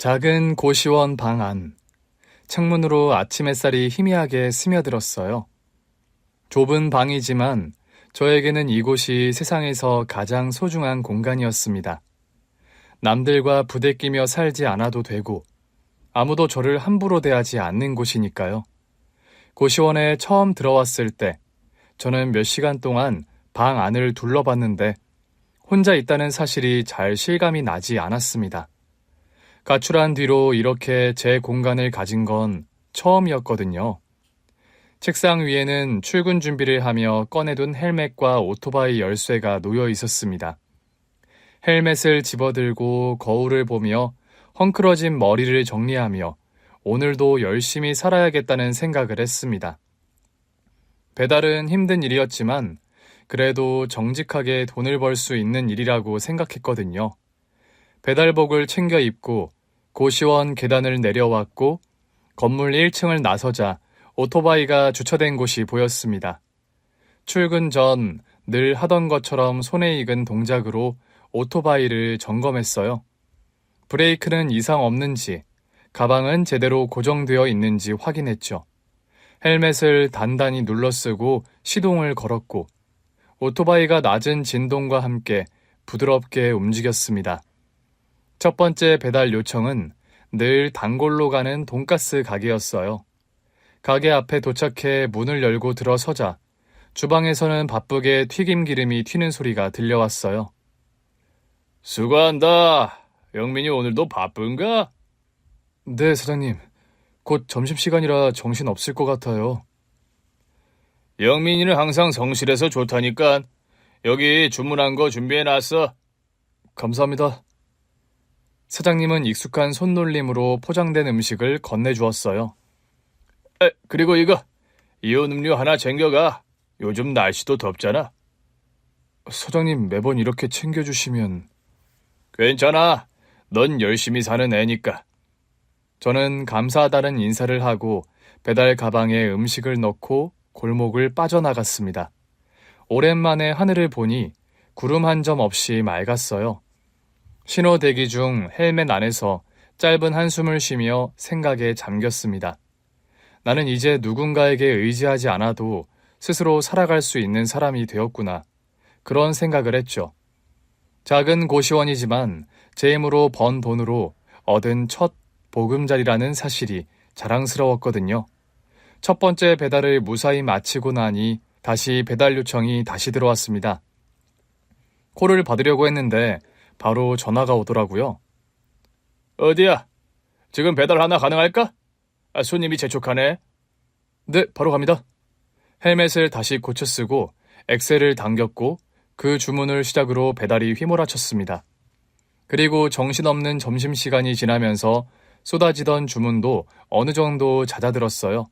작은 고시원 방 안. 창문으로 아침 햇살이 희미하게 스며들었어요. 좁은 방이지만 저에게는 이곳이 세상에서 가장 소중한 공간이었습니다. 남들과 부대끼며 살지 않아도 되고 아무도 저를 함부로 대하지 않는 곳이니까요. 고시원에 처음 들어왔을 때 저는 몇 시간 동안 방 안을 둘러봤는데 혼자 있다는 사실이 잘 실감이 나지 않았습니다. 가출한 뒤로 이렇게 제 공간을 가진 건 처음이었거든요. 책상 위에는 출근 준비를 하며 꺼내둔 헬멧과 오토바이 열쇠가 놓여 있었습니다. 헬멧을 집어들고 거울을 보며 헝클어진 머리를 정리하며 오늘도 열심히 살아야겠다는 생각을 했습니다. 배달은 힘든 일이었지만 그래도 정직하게 돈을 벌 수 있는 일이라고 생각했거든요. 배달복을 챙겨 입고 고시원 계단을 내려왔고 건물 1층을 나서자 오토바이가 주차된 곳이 보였습니다. 출근 전 늘 하던 것처럼 손에 익은 동작으로 오토바이를 점검했어요. 브레이크는 이상 없는지, 가방은 제대로 고정되어 있는지 확인했죠. 헬멧을 단단히 눌러쓰고 시동을 걸었고 오토바이가 낮은 진동과 함께 부드럽게 움직였습니다. 첫 번째 배달 요청은 늘 단골로 가는 돈가스 가게였어요. 가게 앞에 도착해 문을 열고 들어서자 주방에서는 바쁘게 튀김 기름이 튀는 소리가 들려왔어요. 수고한다. 영민이 오늘도 바쁜가? 네, 사장님. 곧 점심시간이라 정신 없을 것 같아요. 영민이는 항상 성실해서 좋다니까. 여기 주문한 거 준비해놨어. 감사합니다. 사장님은 익숙한 손놀림으로 포장된 음식을 건네주었어요. 그리고 이거 이온 음료 하나 챙겨가. 요즘 날씨도 덥잖아. 사장님 매번 이렇게 챙겨주시면... 괜찮아. 넌 열심히 사는 애니까. 저는 감사하다는 인사를 하고 배달 가방에 음식을 넣고 골목을 빠져나갔습니다. 오랜만에 하늘을 보니 구름 한 점 없이 맑았어요. 신호 대기 중 헬멧 안에서 짧은 한숨을 쉬며 생각에 잠겼습니다. 나는 이제 누군가에게 의지하지 않아도 스스로 살아갈 수 있는 사람이 되었구나. 그런 생각을 했죠. 작은 고시원이지만 제 힘으로 번 돈으로 얻은 첫 보금자리라는 사실이 자랑스러웠거든요. 첫 번째 배달을 무사히 마치고 나니 다시 배달 요청이 다시 들어왔습니다. 콜을 받으려고 했는데 바로 전화가 오더라고요. 어디야? 지금 배달 하나 가능할까? 손님이 재촉하네. 네, 바로 갑니다. 헬멧을 다시 고쳐 쓰고 엑셀을 당겼고 그 주문을 시작으로 배달이 휘몰아쳤습니다. 그리고 정신없는 점심시간이 지나면서 쏟아지던 주문도 어느 정도 잦아들었어요.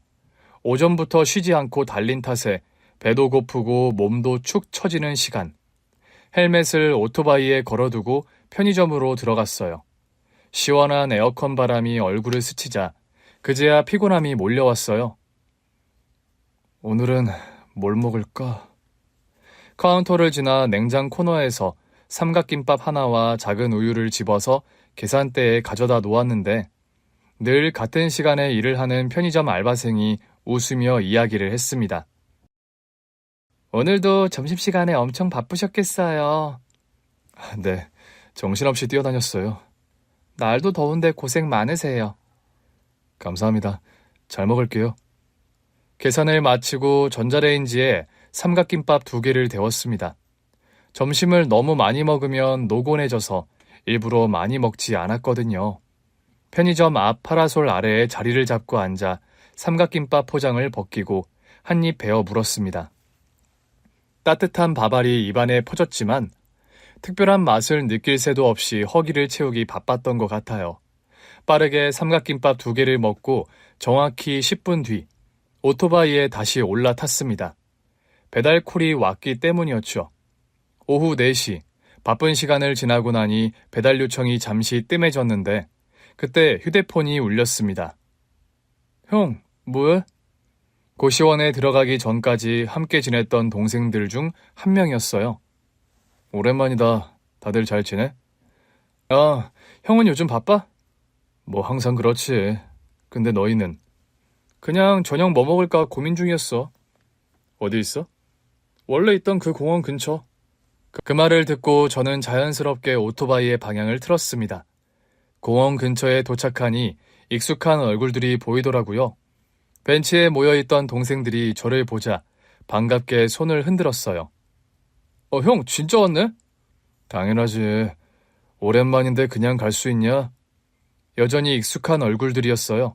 오전부터 쉬지 않고 달린 탓에 배도 고프고 몸도 축 처지는 시간. 헬멧을 오토바이에 걸어두고 편의점으로 들어갔어요. 시원한 에어컨 바람이 얼굴을 스치자 그제야 피곤함이 몰려왔어요. 오늘은 뭘 먹을까? 카운터를 지나 냉장 코너에서 삼각김밥 하나와 작은 우유를 집어서 계산대에 가져다 놓았는데 늘 같은 시간에 일을 하는 편의점 알바생이 웃으며 이야기를 했습니다. 오늘도 점심시간에 엄청 바쁘셨겠어요. 네, 정신없이 뛰어다녔어요. 날도 더운데 고생 많으세요. 감사합니다. 잘 먹을게요. 계산을 마치고 전자레인지에 삼각김밥 2개를 데웠습니다. 점심을 너무 많이 먹으면 노곤해져서 일부러 많이 먹지 않았거든요. 편의점 앞 파라솔 아래에 자리를 잡고 앉아 삼각김밥 포장을 벗기고 한 입 베어 물었습니다. 따뜻한 밥알이 입안에 퍼졌지만 특별한 맛을 느낄 새도 없이 허기를 채우기 바빴던 것 같아요. 빠르게 삼각김밥 2개를 먹고 정확히 10분 뒤 오토바이에 다시 올라탔습니다. 배달콜이 왔기 때문이었죠. 오후 4시, 바쁜 시간을 지나고 나니 배달 요청이 잠시 뜸해졌는데 그때 휴대폰이 울렸습니다. 형, 뭐해? 고시원에 들어가기 전까지 함께 지냈던 동생들 중 한 명이었어요. 오랜만이다. 다들 잘 지내? 형은 요즘 바빠? 뭐 항상 그렇지. 근데 너희는? 그냥 저녁 뭐 먹을까 고민 중이었어. 어디 있어? 원래 있던 그 공원 근처. 그 말을 듣고 저는 자연스럽게 오토바이의 방향을 틀었습니다. 공원 근처에 도착하니 익숙한 얼굴들이 보이더라고요. 벤치에 모여있던 동생들이 저를 보자 반갑게 손을 흔들었어요. 형, 진짜 왔네? 당연하지. 오랜만인데 그냥 갈 수 있냐? 여전히 익숙한 얼굴들이었어요.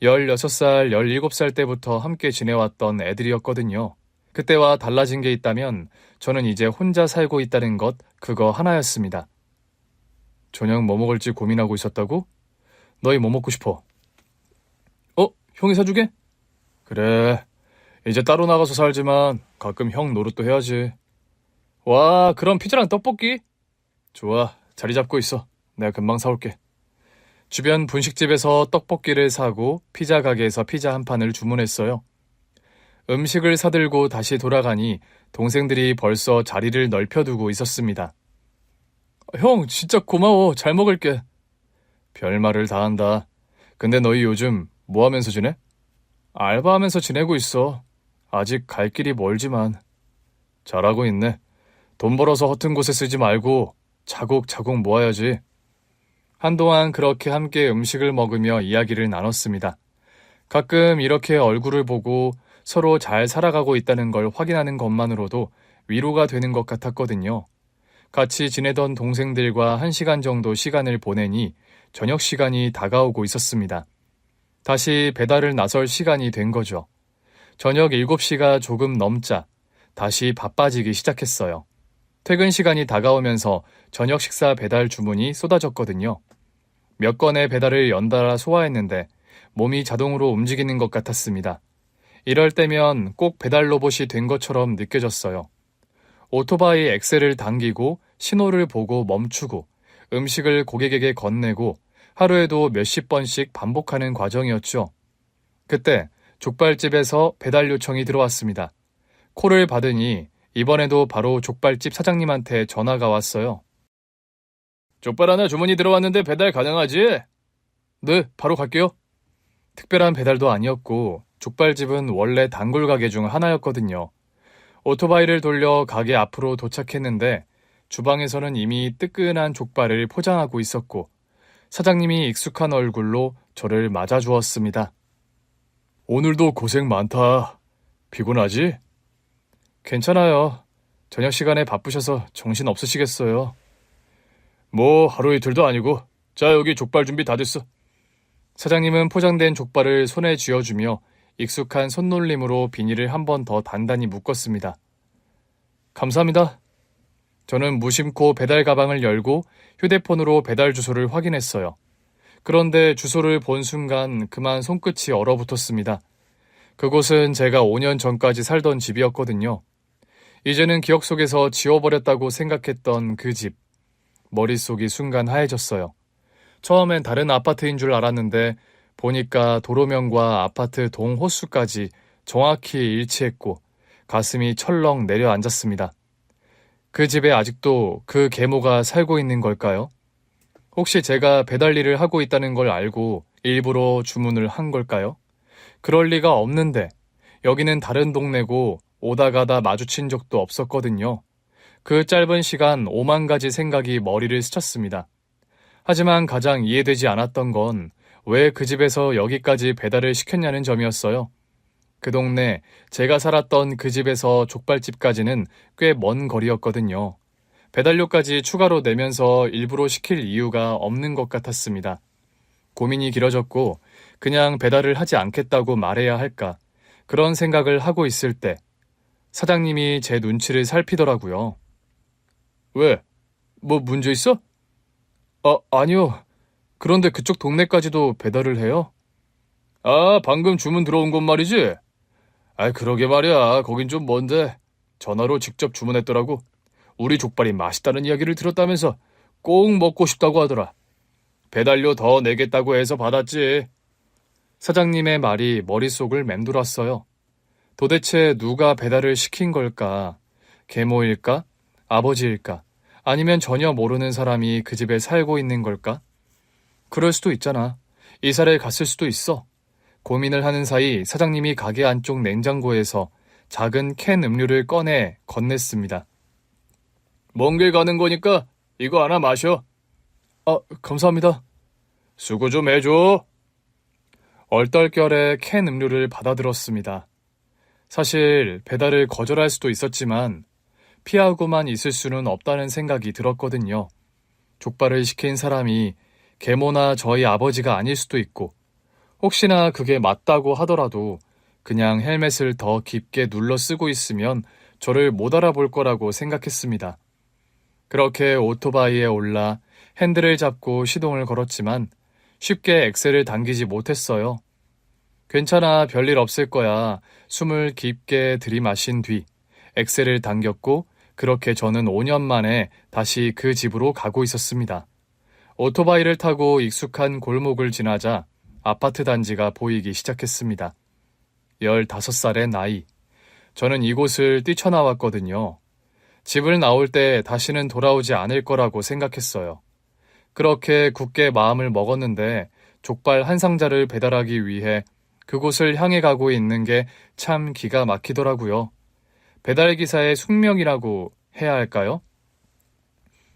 16살, 17살 때부터 함께 지내왔던 애들이었거든요. 그때와 달라진 게 있다면 저는 이제 혼자 살고 있다는 것, 그거 하나였습니다. 저녁 뭐 먹을지 고민하고 있었다고? 너희 뭐 먹고 싶어? 형이 사주게? 그래. 이제 따로 나가서 살지만 가끔 형 노릇도 해야지. 와, 그럼 피자랑 떡볶이? 좋아, 자리 잡고 있어. 내가 금방 사올게. 주변 분식집에서 떡볶이를 사고 피자 가게에서 피자 한 판을 주문했어요. 음식을 사들고 다시 돌아가니 동생들이 벌써 자리를 넓혀두고 있었습니다. 형, 진짜 고마워. 잘 먹을게. 별말을 다 한다. 근데 너희 요즘 뭐 하면서 지내? 알바하면서 지내고 있어. 아직 갈 길이 멀지만. 잘하고 있네. 돈 벌어서 허튼 곳에 쓰지 말고 차곡차곡 모아야지. 한동안 그렇게 함께 음식을 먹으며 이야기를 나눴습니다. 가끔 이렇게 얼굴을 보고 서로 잘 살아가고 있다는 걸 확인하는 것만으로도 위로가 되는 것 같았거든요. 같이 지내던 동생들과 1시간 정도 시간을 보내니 저녁 시간이 다가오고 있었습니다. 다시 배달을 나설 시간이 된 거죠. 저녁 7시가 조금 넘자 다시 바빠지기 시작했어요. 퇴근 시간이 다가오면서 저녁 식사 배달 주문이 쏟아졌거든요. 몇 건의 배달을 연달아 소화했는데 몸이 자동으로 움직이는 것 같았습니다. 이럴 때면 꼭 배달 로봇이 된 것처럼 느껴졌어요. 오토바이 엑셀을 당기고 신호를 보고 멈추고 음식을 고객에게 건네고 하루에도 몇십 번씩 반복하는 과정이었죠. 그때 족발집에서 배달 요청이 들어왔습니다. 콜을 받으니 이번에도 바로 족발집 사장님한테 전화가 왔어요. 족발 하나 주문이 들어왔는데 배달 가능하지? 네, 바로 갈게요. 특별한 배달도 아니었고 족발집은 원래 단골 가게 중 하나였거든요. 오토바이를 돌려 가게 앞으로 도착했는데 주방에서는 이미 뜨끈한 족발을 포장하고 있었고 사장님이 익숙한 얼굴로 저를 맞아주었습니다. 오늘도 고생 많다. 피곤하지? 괜찮아요. 저녁 시간에 바쁘셔서 정신 없으시겠어요. 뭐 하루 이틀도 아니고. 자, 여기 족발 준비 다 됐어. 사장님은 포장된 족발을 손에 쥐어주며 익숙한 손놀림으로 비닐을 한 번 더 단단히 묶었습니다. 감사합니다. 저는 무심코 배달 가방을 열고 휴대폰으로 배달 주소를 확인했어요. 그런데 주소를 본 순간 그만 손끝이 얼어붙었습니다. 그곳은 제가 5년 전까지 살던 집이었거든요. 이제는 기억 속에서 지워버렸다고 생각했던 그 집. 머릿속이 순간 하얘졌어요. 처음엔 다른 아파트인 줄 알았는데 보니까 도로명과 아파트 동호수까지 정확히 일치했고 가슴이 철렁 내려앉았습니다. 그 집에 아직도 그 계모가 살고 있는 걸까요? 혹시 제가 배달 일을 하고 있다는 걸 알고 일부러 주문을 한 걸까요? 그럴 리가 없는데 여기는 다른 동네고 오다 가다 마주친 적도 없었거든요. 그 짧은 시간 5만 가지 생각이 머리를 스쳤습니다. 하지만 가장 이해되지 않았던 건 왜 그 집에서 여기까지 배달을 시켰냐는 점이었어요. 그 동네, 제가 살았던 그 집에서 족발집까지는 꽤 먼 거리였거든요. 배달료까지 추가로 내면서 일부러 시킬 이유가 없는 것 같았습니다. 고민이 길어졌고 그냥 배달을 하지 않겠다고 말해야 할까 그런 생각을 하고 있을 때 사장님이 제 눈치를 살피더라고요. 왜? 뭐 문제 있어? 아니요. 그런데 그쪽 동네까지도 배달을 해요? 아, 방금 주문 들어온 곳 말이지? 그러게 말이야. 거긴 좀 먼데 전화로 직접 주문했더라고. 우리 족발이 맛있다는 이야기를 들었다면서 꼭 먹고 싶다고 하더라. 배달료 더 내겠다고 해서 받았지. 사장님의 말이 머릿속을 맴돌았어요. 도대체 누가 배달을 시킨 걸까? 계모일까? 아버지일까? 아니면 전혀 모르는 사람이 그 집에 살고 있는 걸까? 그럴 수도 있잖아. 이사를 갔을 수도 있어. 고민을 하는 사이 사장님이 가게 안쪽 냉장고에서 작은 캔 음료를 꺼내 건넸습니다. 먼 길 가는 거니까 이거 하나 마셔. 감사합니다. 수고 좀 해줘. 얼떨결에 캔 음료를 받아들었습니다. 사실 배달을 거절할 수도 있었지만 피하고만 있을 수는 없다는 생각이 들었거든요. 족발을 시킨 사람이 계모나 저희 아버지가 아닐 수도 있고 혹시나 그게 맞다고 하더라도 그냥 헬멧을 더 깊게 눌러 쓰고 있으면 저를 못 알아볼 거라고 생각했습니다. 그렇게 오토바이에 올라 핸들을 잡고 시동을 걸었지만 쉽게 엑셀을 당기지 못했어요. 괜찮아, 별일 없을 거야. 숨을 깊게 들이마신 뒤 엑셀을 당겼고 그렇게 저는 5년 만에 다시 그 집으로 가고 있었습니다. 오토바이를 타고 익숙한 골목을 지나자 아파트 단지가 보이기 시작했습니다. 15살의 나이. 저는 이곳을 뛰쳐나왔거든요. 집을 나올 때 다시는 돌아오지 않을 거라고 생각했어요. 그렇게 굳게 마음을 먹었는데 족발 한 상자를 배달하기 위해 그곳을 향해 가고 있는 게 참 기가 막히더라고요. 배달기사의 숙명이라고 해야 할까요?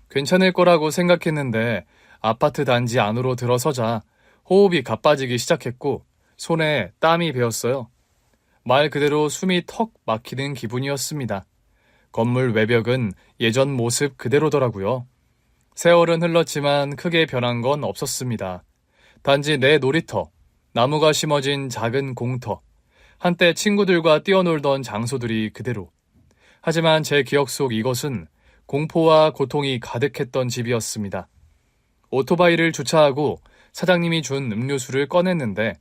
괜찮을 거라고 생각했는데 아파트 단지 안으로 들어서자 호흡이 가빠지기 시작했고 손에 땀이 배었어요. 말 그대로 숨이 턱 막히는 기분이었습니다. 건물 외벽은 예전 모습 그대로더라고요. 세월은 흘렀지만 크게 변한 건 없었습니다. 단지 내 놀이터, 나무가 심어진 작은 공터, 한때 친구들과 뛰어놀던 장소들이 그대로. 하지만 제 기억 속 이것은 공포와 고통이 가득했던 집이었습니다. 오토바이를 주차하고 사장님이 준 음료수를 꺼냈는데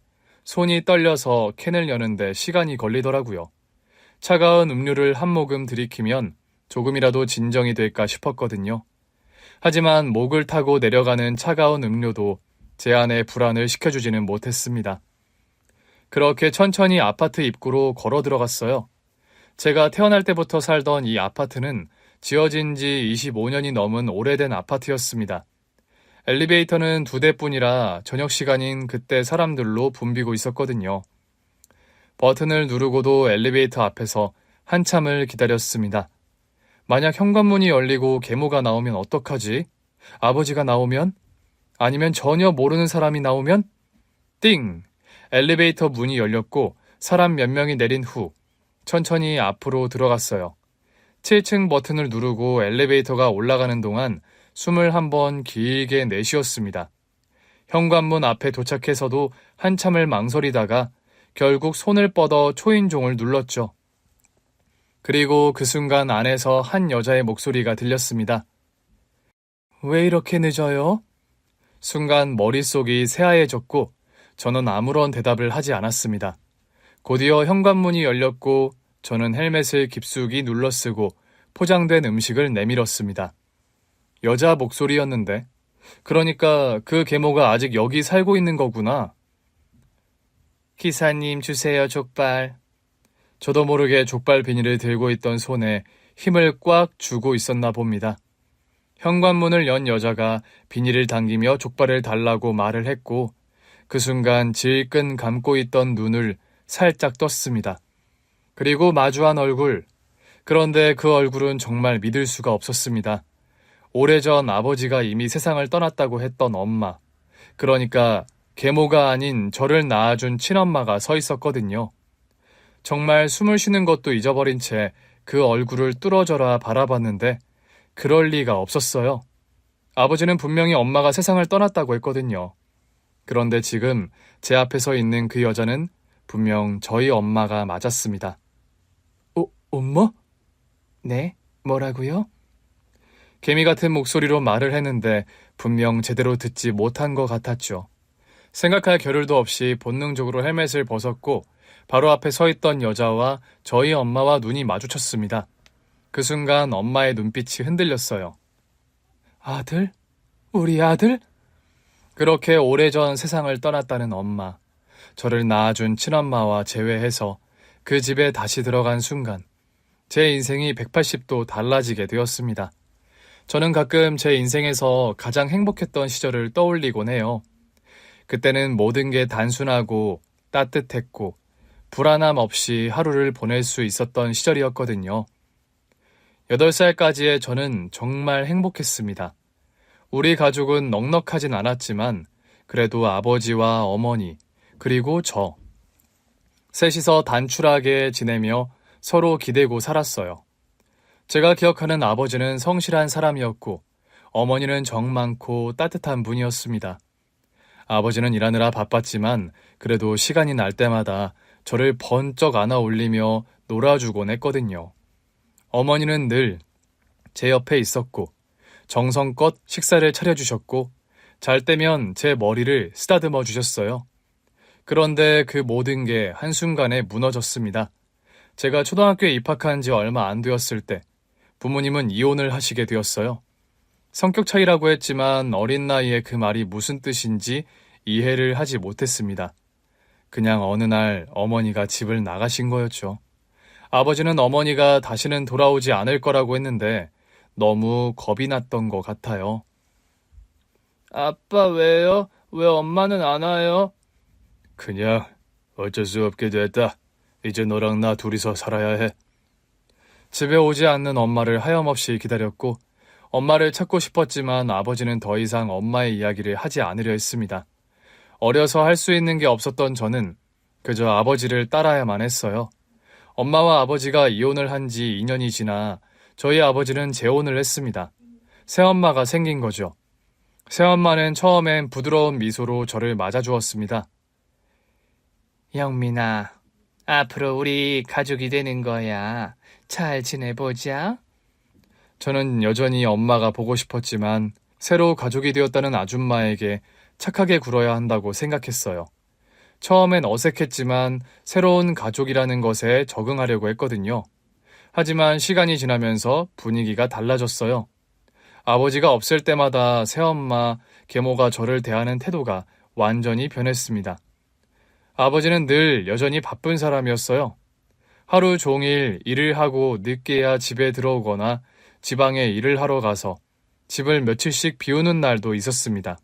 손이 떨려서 캔을 여는데 시간이 걸리더라고요. 차가운 음료를 한 모금 들이키면 조금이라도 진정이 될까 싶었거든요. 하지만 목을 타고 내려가는 차가운 음료도 제 안에 불안을 식혀주지는 못했습니다. 그렇게 천천히 아파트 입구로 걸어 들어갔어요. 제가 태어날 때부터 살던 이 아파트는 지어진 지 25년이 넘은 오래된 아파트였습니다. 엘리베이터는 2대뿐이라 저녁 시간인 그때 사람들로 붐비고 있었거든요. 버튼을 누르고도 엘리베이터 앞에서 한참을 기다렸습니다. 만약 현관문이 열리고 계모가 나오면 어떡하지? 아버지가 나오면? 아니면 전혀 모르는 사람이 나오면? 띵! 엘리베이터 문이 열렸고 사람 몇 명이 내린 후 천천히 앞으로 들어갔어요. 7층 버튼을 누르고 엘리베이터가 올라가는 동안 숨을 한번 길게 내쉬었습니다. 현관문 앞에 도착해서도 한참을 망설이다가 결국 손을 뻗어 초인종을 눌렀죠. 그리고 그 순간 안에서 한 여자의 목소리가 들렸습니다. 왜 이렇게 늦어요? 순간 머릿속이 새하얘졌고 저는 아무런 대답을 하지 않았습니다. 곧이어 현관문이 열렸고 저는 헬멧을 깊숙이 눌러쓰고 포장된 음식을 내밀었습니다. 여자 목소리였는데, 그러니까 그 계모가 아직 여기 살고 있는 거구나. 기사님 주세요, 족발. 저도 모르게 족발 비닐을 들고 있던 손에 힘을 꽉 주고 있었나 봅니다. 현관문을 연 여자가 비닐을 당기며 족발을 달라고 말을 했고 그 순간 질끈 감고 있던 눈을 살짝 떴습니다. 그리고 마주한 얼굴. 그런데 그 얼굴은 정말 믿을 수가 없었습니다. 오래전 아버지가 이미 세상을 떠났다고 했던 엄마. 그러니까 계모가 아닌 저를 낳아준 친엄마가 서 있었거든요. 정말 숨을 쉬는 것도 잊어버린 채 그 얼굴을 뚫어져라 바라봤는데 그럴 리가 없었어요. 아버지는 분명히 엄마가 세상을 떠났다고 했거든요. 그런데 지금 제 앞에 서 있는 그 여자는 분명 저희 엄마가 맞았습니다. 엄마? 네? 뭐라고요? 개미 같은 목소리로 말을 했는데 분명 제대로 듣지 못한 것 같았죠. 생각할 겨를도 없이 본능적으로 헬멧을 벗었고 바로 앞에 서 있던 여자와 저희 엄마와 눈이 마주쳤습니다. 그 순간 엄마의 눈빛이 흔들렸어요. 아들? 우리 아들? 그렇게 오래전 세상을 떠났다는 엄마, 저를 낳아준 친엄마와 제외해서 그 집에 다시 들어간 순간 제 인생이 180도 달라지게 되었습니다. 저는 가끔 제 인생에서 가장 행복했던 시절을 떠올리곤 해요. 그때는 모든 게 단순하고 따뜻했고 불안함 없이 하루를 보낼 수 있었던 시절이었거든요. 8살까지의 저는 정말 행복했습니다. 우리 가족은 넉넉하진 않았지만 그래도 아버지와 어머니 그리고 저 셋이서 단출하게 지내며 서로 기대고 살았어요. 제가 기억하는 아버지는 성실한 사람이었고 어머니는 정 많고 따뜻한 분이었습니다. 아버지는 일하느라 바빴지만 그래도 시간이 날 때마다 저를 번쩍 안아 올리며 놀아주곤 했거든요. 어머니는 늘 제 옆에 있었고 정성껏 식사를 차려주셨고 잘 때면 제 머리를 쓰다듬어 주셨어요. 그런데 그 모든 게 한순간에 무너졌습니다. 제가 초등학교에 입학한 지 얼마 안 되었을 때 부모님은 이혼을 하시게 되었어요. 성격 차이라고 했지만 어린 나이에 그 말이 무슨 뜻인지 이해를 하지 못했습니다. 그냥 어느 날 어머니가 집을 나가신 거였죠. 아버지는 어머니가 다시는 돌아오지 않을 거라고 했는데 너무 겁이 났던 것 같아요. 아빠 왜요? 왜 엄마는 안 와요? 그냥 어쩔 수 없게 됐다. 이제 너랑 나 둘이서 살아야 해. 집에 오지 않는 엄마를 하염없이 기다렸고 엄마를 찾고 싶었지만 아버지는 더 이상 엄마의 이야기를 하지 않으려 했습니다. 어려서 할 수 있는 게 없었던 저는 그저 아버지를 따라야만 했어요. 엄마와 아버지가 이혼을 한 지 2년이 지나 저희 아버지는 재혼을 했습니다. 새엄마가 생긴 거죠. 새엄마는 처음엔 부드러운 미소로 저를 맞아주었습니다. 영민아, 앞으로 우리 가족이 되는 거야. 잘 지내보자. 저는 여전히 엄마가 보고 싶었지만 새로 가족이 되었다는 아줌마에게 착하게 굴어야 한다고 생각했어요. 처음엔 어색했지만 새로운 가족이라는 것에 적응하려고 했거든요. 하지만 시간이 지나면서 분위기가 달라졌어요. 아버지가 없을 때마다 새엄마, 계모가 저를 대하는 태도가 완전히 변했습니다. 아버지는 늘 여전히 바쁜 사람이었어요. 하루 종일 일을 하고 늦게야 집에 들어오거나 지방에 일을 하러 가서 집을 며칠씩 비우는 날도 있었습니다.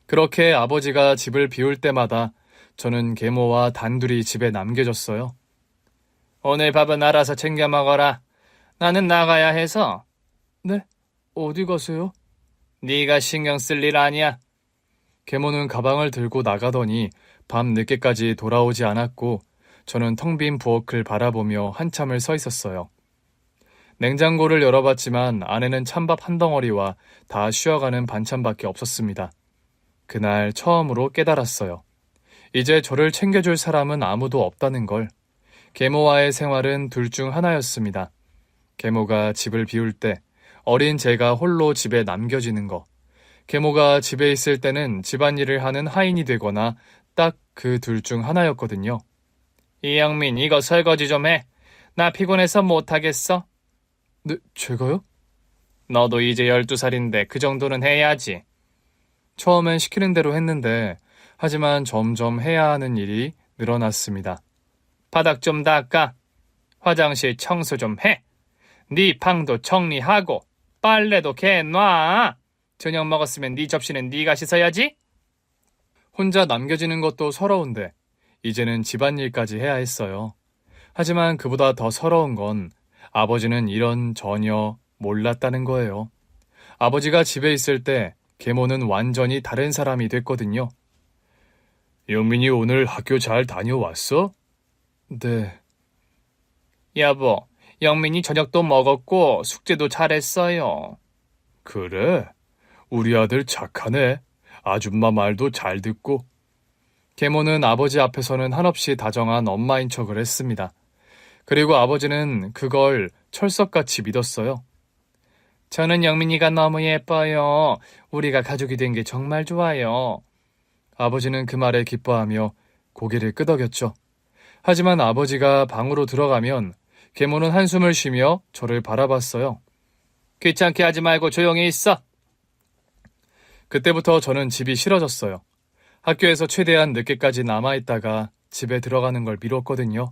그렇게 아버지가 집을 비울 때마다 저는 계모와 단둘이 집에 남겨졌어요. 오늘 밥은 알아서 챙겨 먹어라. 나는 나가야 해서. 네? 어디 가세요? 네가 신경 쓸 일 아니야. 계모는 가방을 들고 나가더니 밤 늦게까지 돌아오지 않았고 저는 텅 빈 부엌을 바라보며 한참을 서 있었어요. 냉장고를 열어봤지만 안에는 찬밥 한 덩어리와 다 쉬어가는 반찬밖에 없었습니다. 그날 처음으로 깨달았어요. 이제 저를 챙겨줄 사람은 아무도 없다는 걸. 계모와의 생활은 둘 중 하나였습니다. 계모가 집을 비울 때 어린 제가 홀로 집에 남겨지는 거. 계모가 집에 있을 때는 집안일을 하는 하인이 되거나 딱 그 둘 중 하나였거든요. 이영민, 이거 설거지 좀 해. 나 피곤해서 못하겠어. 네, 제가요? 너도 이제 12살인데 그 정도는 해야지. 처음엔 시키는 대로 했는데 하지만 점점 해야 하는 일이 늘어났습니다. 바닥 좀 닦아. 화장실 청소 좀 해. 네 방도 정리하고 빨래도 개놔. 저녁 먹었으면 네 접시는 네가 씻어야지. 혼자 남겨지는 것도 서러운데 이제는 집안일까지 해야 했어요. 하지만 그보다 더 서러운 건 아버지는 이런 전혀 몰랐다는 거예요. 아버지가 집에 있을 때 계모는 완전히 다른 사람이 됐거든요. 영민이 오늘 학교 잘 다녀왔어? 네. 여보, 영민이 저녁도 먹었고 숙제도 잘했어요. 그래? 우리 아들 착하네. 아줌마 말도 잘 듣고. 계모는 아버지 앞에서는 한없이 다정한 엄마인 척을 했습니다. 그리고 아버지는 그걸 철석같이 믿었어요. 저는 영민이가 너무 예뻐요. 우리가 가족이 된 게 정말 좋아요. 아버지는 그 말에 기뻐하며 고개를 끄덕였죠. 하지만 아버지가 방으로 들어가면 계모는 한숨을 쉬며 저를 바라봤어요. 귀찮게 하지 말고 조용히 있어. 그때부터 저는 집이 싫어졌어요. 학교에서 최대한 늦게까지 남아있다가 집에 들어가는 걸 미뤘거든요.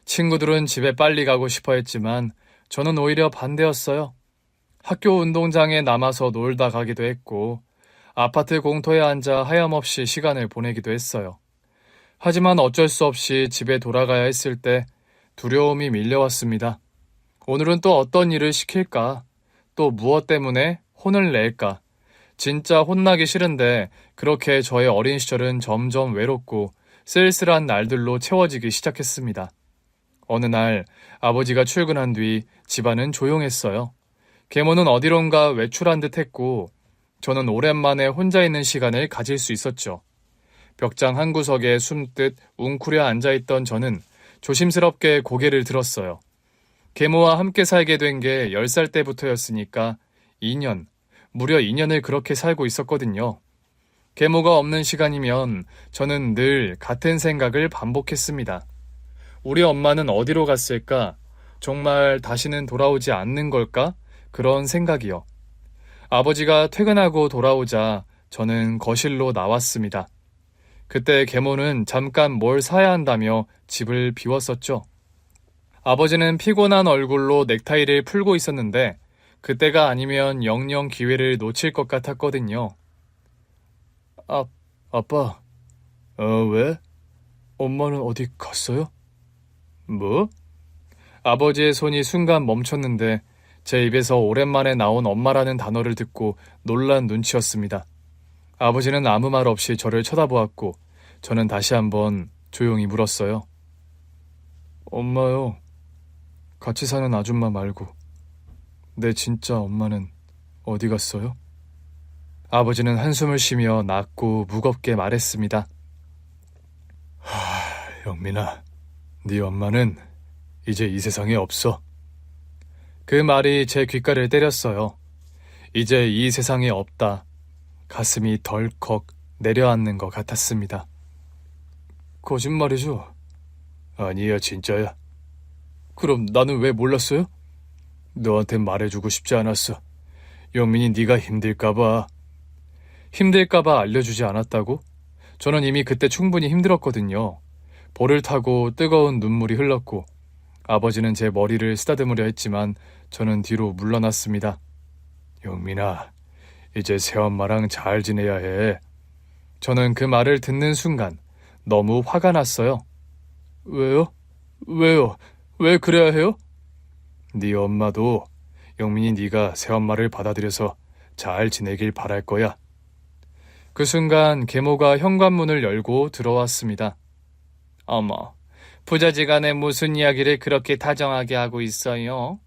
친구들은 집에 빨리 가고 싶어 했지만 저는 오히려 반대였어요. 학교 운동장에 남아서 놀다 가기도 했고 아파트 공터에 앉아 하염없이 시간을 보내기도 했어요. 하지만 어쩔 수 없이 집에 돌아가야 했을 때 두려움이 밀려왔습니다. 오늘은 또 어떤 일을 시킬까? 또 무엇 때문에 혼을 낼까? 진짜 혼나기 싫은데 그렇게 저의 어린 시절은 점점 외롭고 쓸쓸한 날들로 채워지기 시작했습니다. 어느 날 아버지가 출근한 뒤 집안은 조용했어요. 계모는 어디론가 외출한 듯 했고 저는 오랜만에 혼자 있는 시간을 가질 수 있었죠. 벽장 한 구석에 숨듯 웅크려 앉아있던 저는 조심스럽게 고개를 들었어요. 계모와 함께 살게 된 게 10살 때부터였으니까 2년, 무려 2년을 그렇게 살고 있었거든요. 계모가 없는 시간이면 저는 늘 같은 생각을 반복했습니다. 우리 엄마는 어디로 갔을까? 정말 다시는 돌아오지 않는 걸까? 그런 생각이요. 아버지가 퇴근하고 돌아오자 저는 거실로 나왔습니다. 그때 계모는 잠깐 뭘 사야 한다며 집을 비웠었죠. 아버지는 피곤한 얼굴로 넥타이를 풀고 있었는데 그때가 아니면 영영 기회를 놓칠 것 같았거든요. 아빠, 왜? 엄마는 어디 갔어요? 뭐? 아버지의 손이 순간 멈췄는데 제 입에서 오랜만에 나온 엄마라는 단어를 듣고 놀란 눈치였습니다. 아버지는 아무 말 없이 저를 쳐다보았고 저는 다시 한번 조용히 물었어요. 엄마요, 같이 사는 아줌마 말고 내 진짜 엄마는 어디 갔어요? 아버지는 한숨을 쉬며 낮고 무겁게 말했습니다. 영민아, 네 엄마는 이제 이 세상에 없어. 그 말이 제 귓가를 때렸어요. 이제 이 세상에 없다. 가슴이 덜컥 내려앉는 것 같았습니다. 거짓말이죠? 아니야, 진짜야. 그럼 나는 왜 몰랐어요? 너한테 말해주고 싶지 않았어. 영민이 네가 힘들까봐. 힘들까봐 알려주지 않았다고? 저는 이미 그때 충분히 힘들었거든요. 볼을 타고 뜨거운 눈물이 흘렀고 아버지는 제 머리를 쓰다듬으려 했지만 저는 뒤로 물러났습니다. 영민아, 이제 새엄마랑 잘 지내야 해. 저는 그 말을 듣는 순간 너무 화가 났어요. 왜요? 왜요? 왜 그래야 해요? 네 엄마도 영민이 네가 새엄마를 받아들여서 잘 지내길 바랄 거야. 그 순간 계모가 현관문을 열고 들어왔습니다. 어머, 부자지간에 무슨 이야기를 그렇게 다정하게 하고 있어요?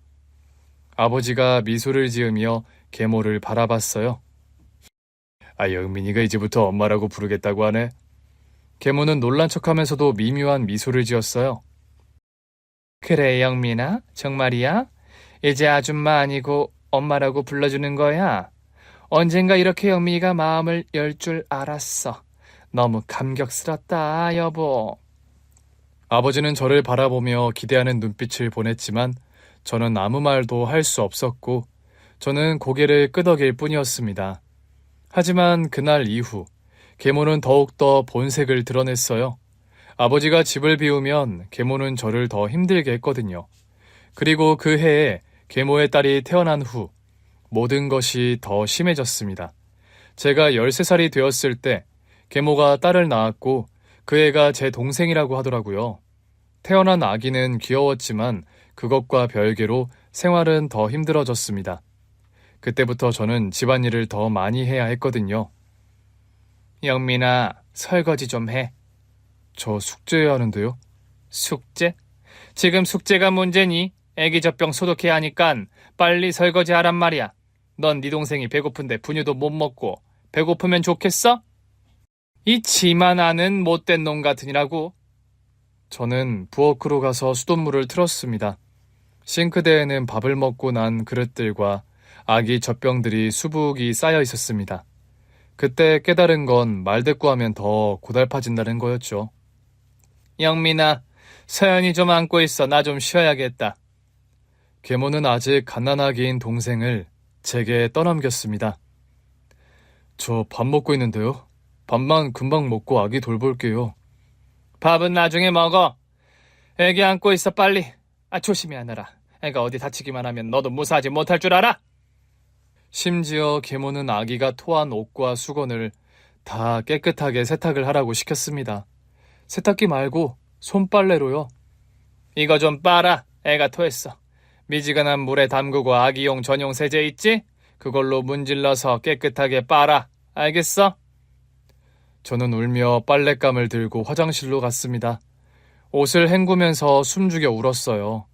아버지가 미소를 지으며 계모를 바라봤어요. 영민이가 이제부터 엄마라고 부르겠다고 하네. 계모는 놀란 척하면서도 미묘한 미소를 지었어요. 그래, 영민아? 정말이야? 이제 아줌마 아니고 엄마라고 불러주는 거야? 언젠가 이렇게 영민이가 마음을 열 줄 알았어. 너무 감격스럽다, 여보. 아버지는 저를 바라보며 기대하는 눈빛을 보냈지만 저는 아무 말도 할 수 없었고 저는 고개를 끄덕일 뿐이었습니다. 하지만 그날 이후 계모는 더욱더 본색을 드러냈어요. 아버지가 집을 비우면 계모는 저를 더 힘들게 했거든요. 그리고 그 해에 계모의 딸이 태어난 후 모든 것이 더 심해졌습니다. 제가 13살이 되었을 때 계모가 딸을 낳았고 그 애가 제 동생이라고 하더라고요. 태어난 아기는 귀여웠지만 그것과 별개로 생활은 더 힘들어졌습니다. 그때부터 저는 집안일을 더 많이 해야 했거든요. 영민아, 설거지 좀 해. 저 숙제해야 하는데요. 숙제? 지금 숙제가 문제니? 애기 젖병 소독해야 하니깐 빨리 설거지 하란 말이야. 넌 네 동생이 배고픈데 분유도 못 먹고 배고프면 좋겠어? 이 지만 아는 못된 놈 같으니라고. 저는 부엌으로 가서 수돗물을 틀었습니다. 싱크대에는 밥을 먹고 난 그릇들과 아기 젖병들이 수북이 쌓여 있었습니다. 그때 깨달은 건 말대꾸하면 더 고달파진다는 거였죠. 영민아, 서연이 좀 안고 있어. 나 좀 쉬어야겠다. 계모는 아직 갓난아기인 동생을 제게 떠넘겼습니다. 저 밥 먹고 있는데요. 밥만 금방 먹고 아기 돌볼게요. 밥은 나중에 먹어. 애기 안고 있어, 빨리. 조심히 하느라. 애가 어디 다치기만 하면 너도 무사하지 못할 줄 알아? 심지어 계모는 아기가 토한 옷과 수건을 다 깨끗하게 세탁을 하라고 시켰습니다. 세탁기 말고 손빨래로요. 이거 좀 빨아. 애가 토했어. 미지근한 물에 담그고 아기용 전용 세제 있지? 그걸로 문질러서 깨끗하게 빨아. 알겠어? 저는 울며 빨랫감을 들고 화장실로 갔습니다. 옷을 헹구면서 숨죽여 울었어요.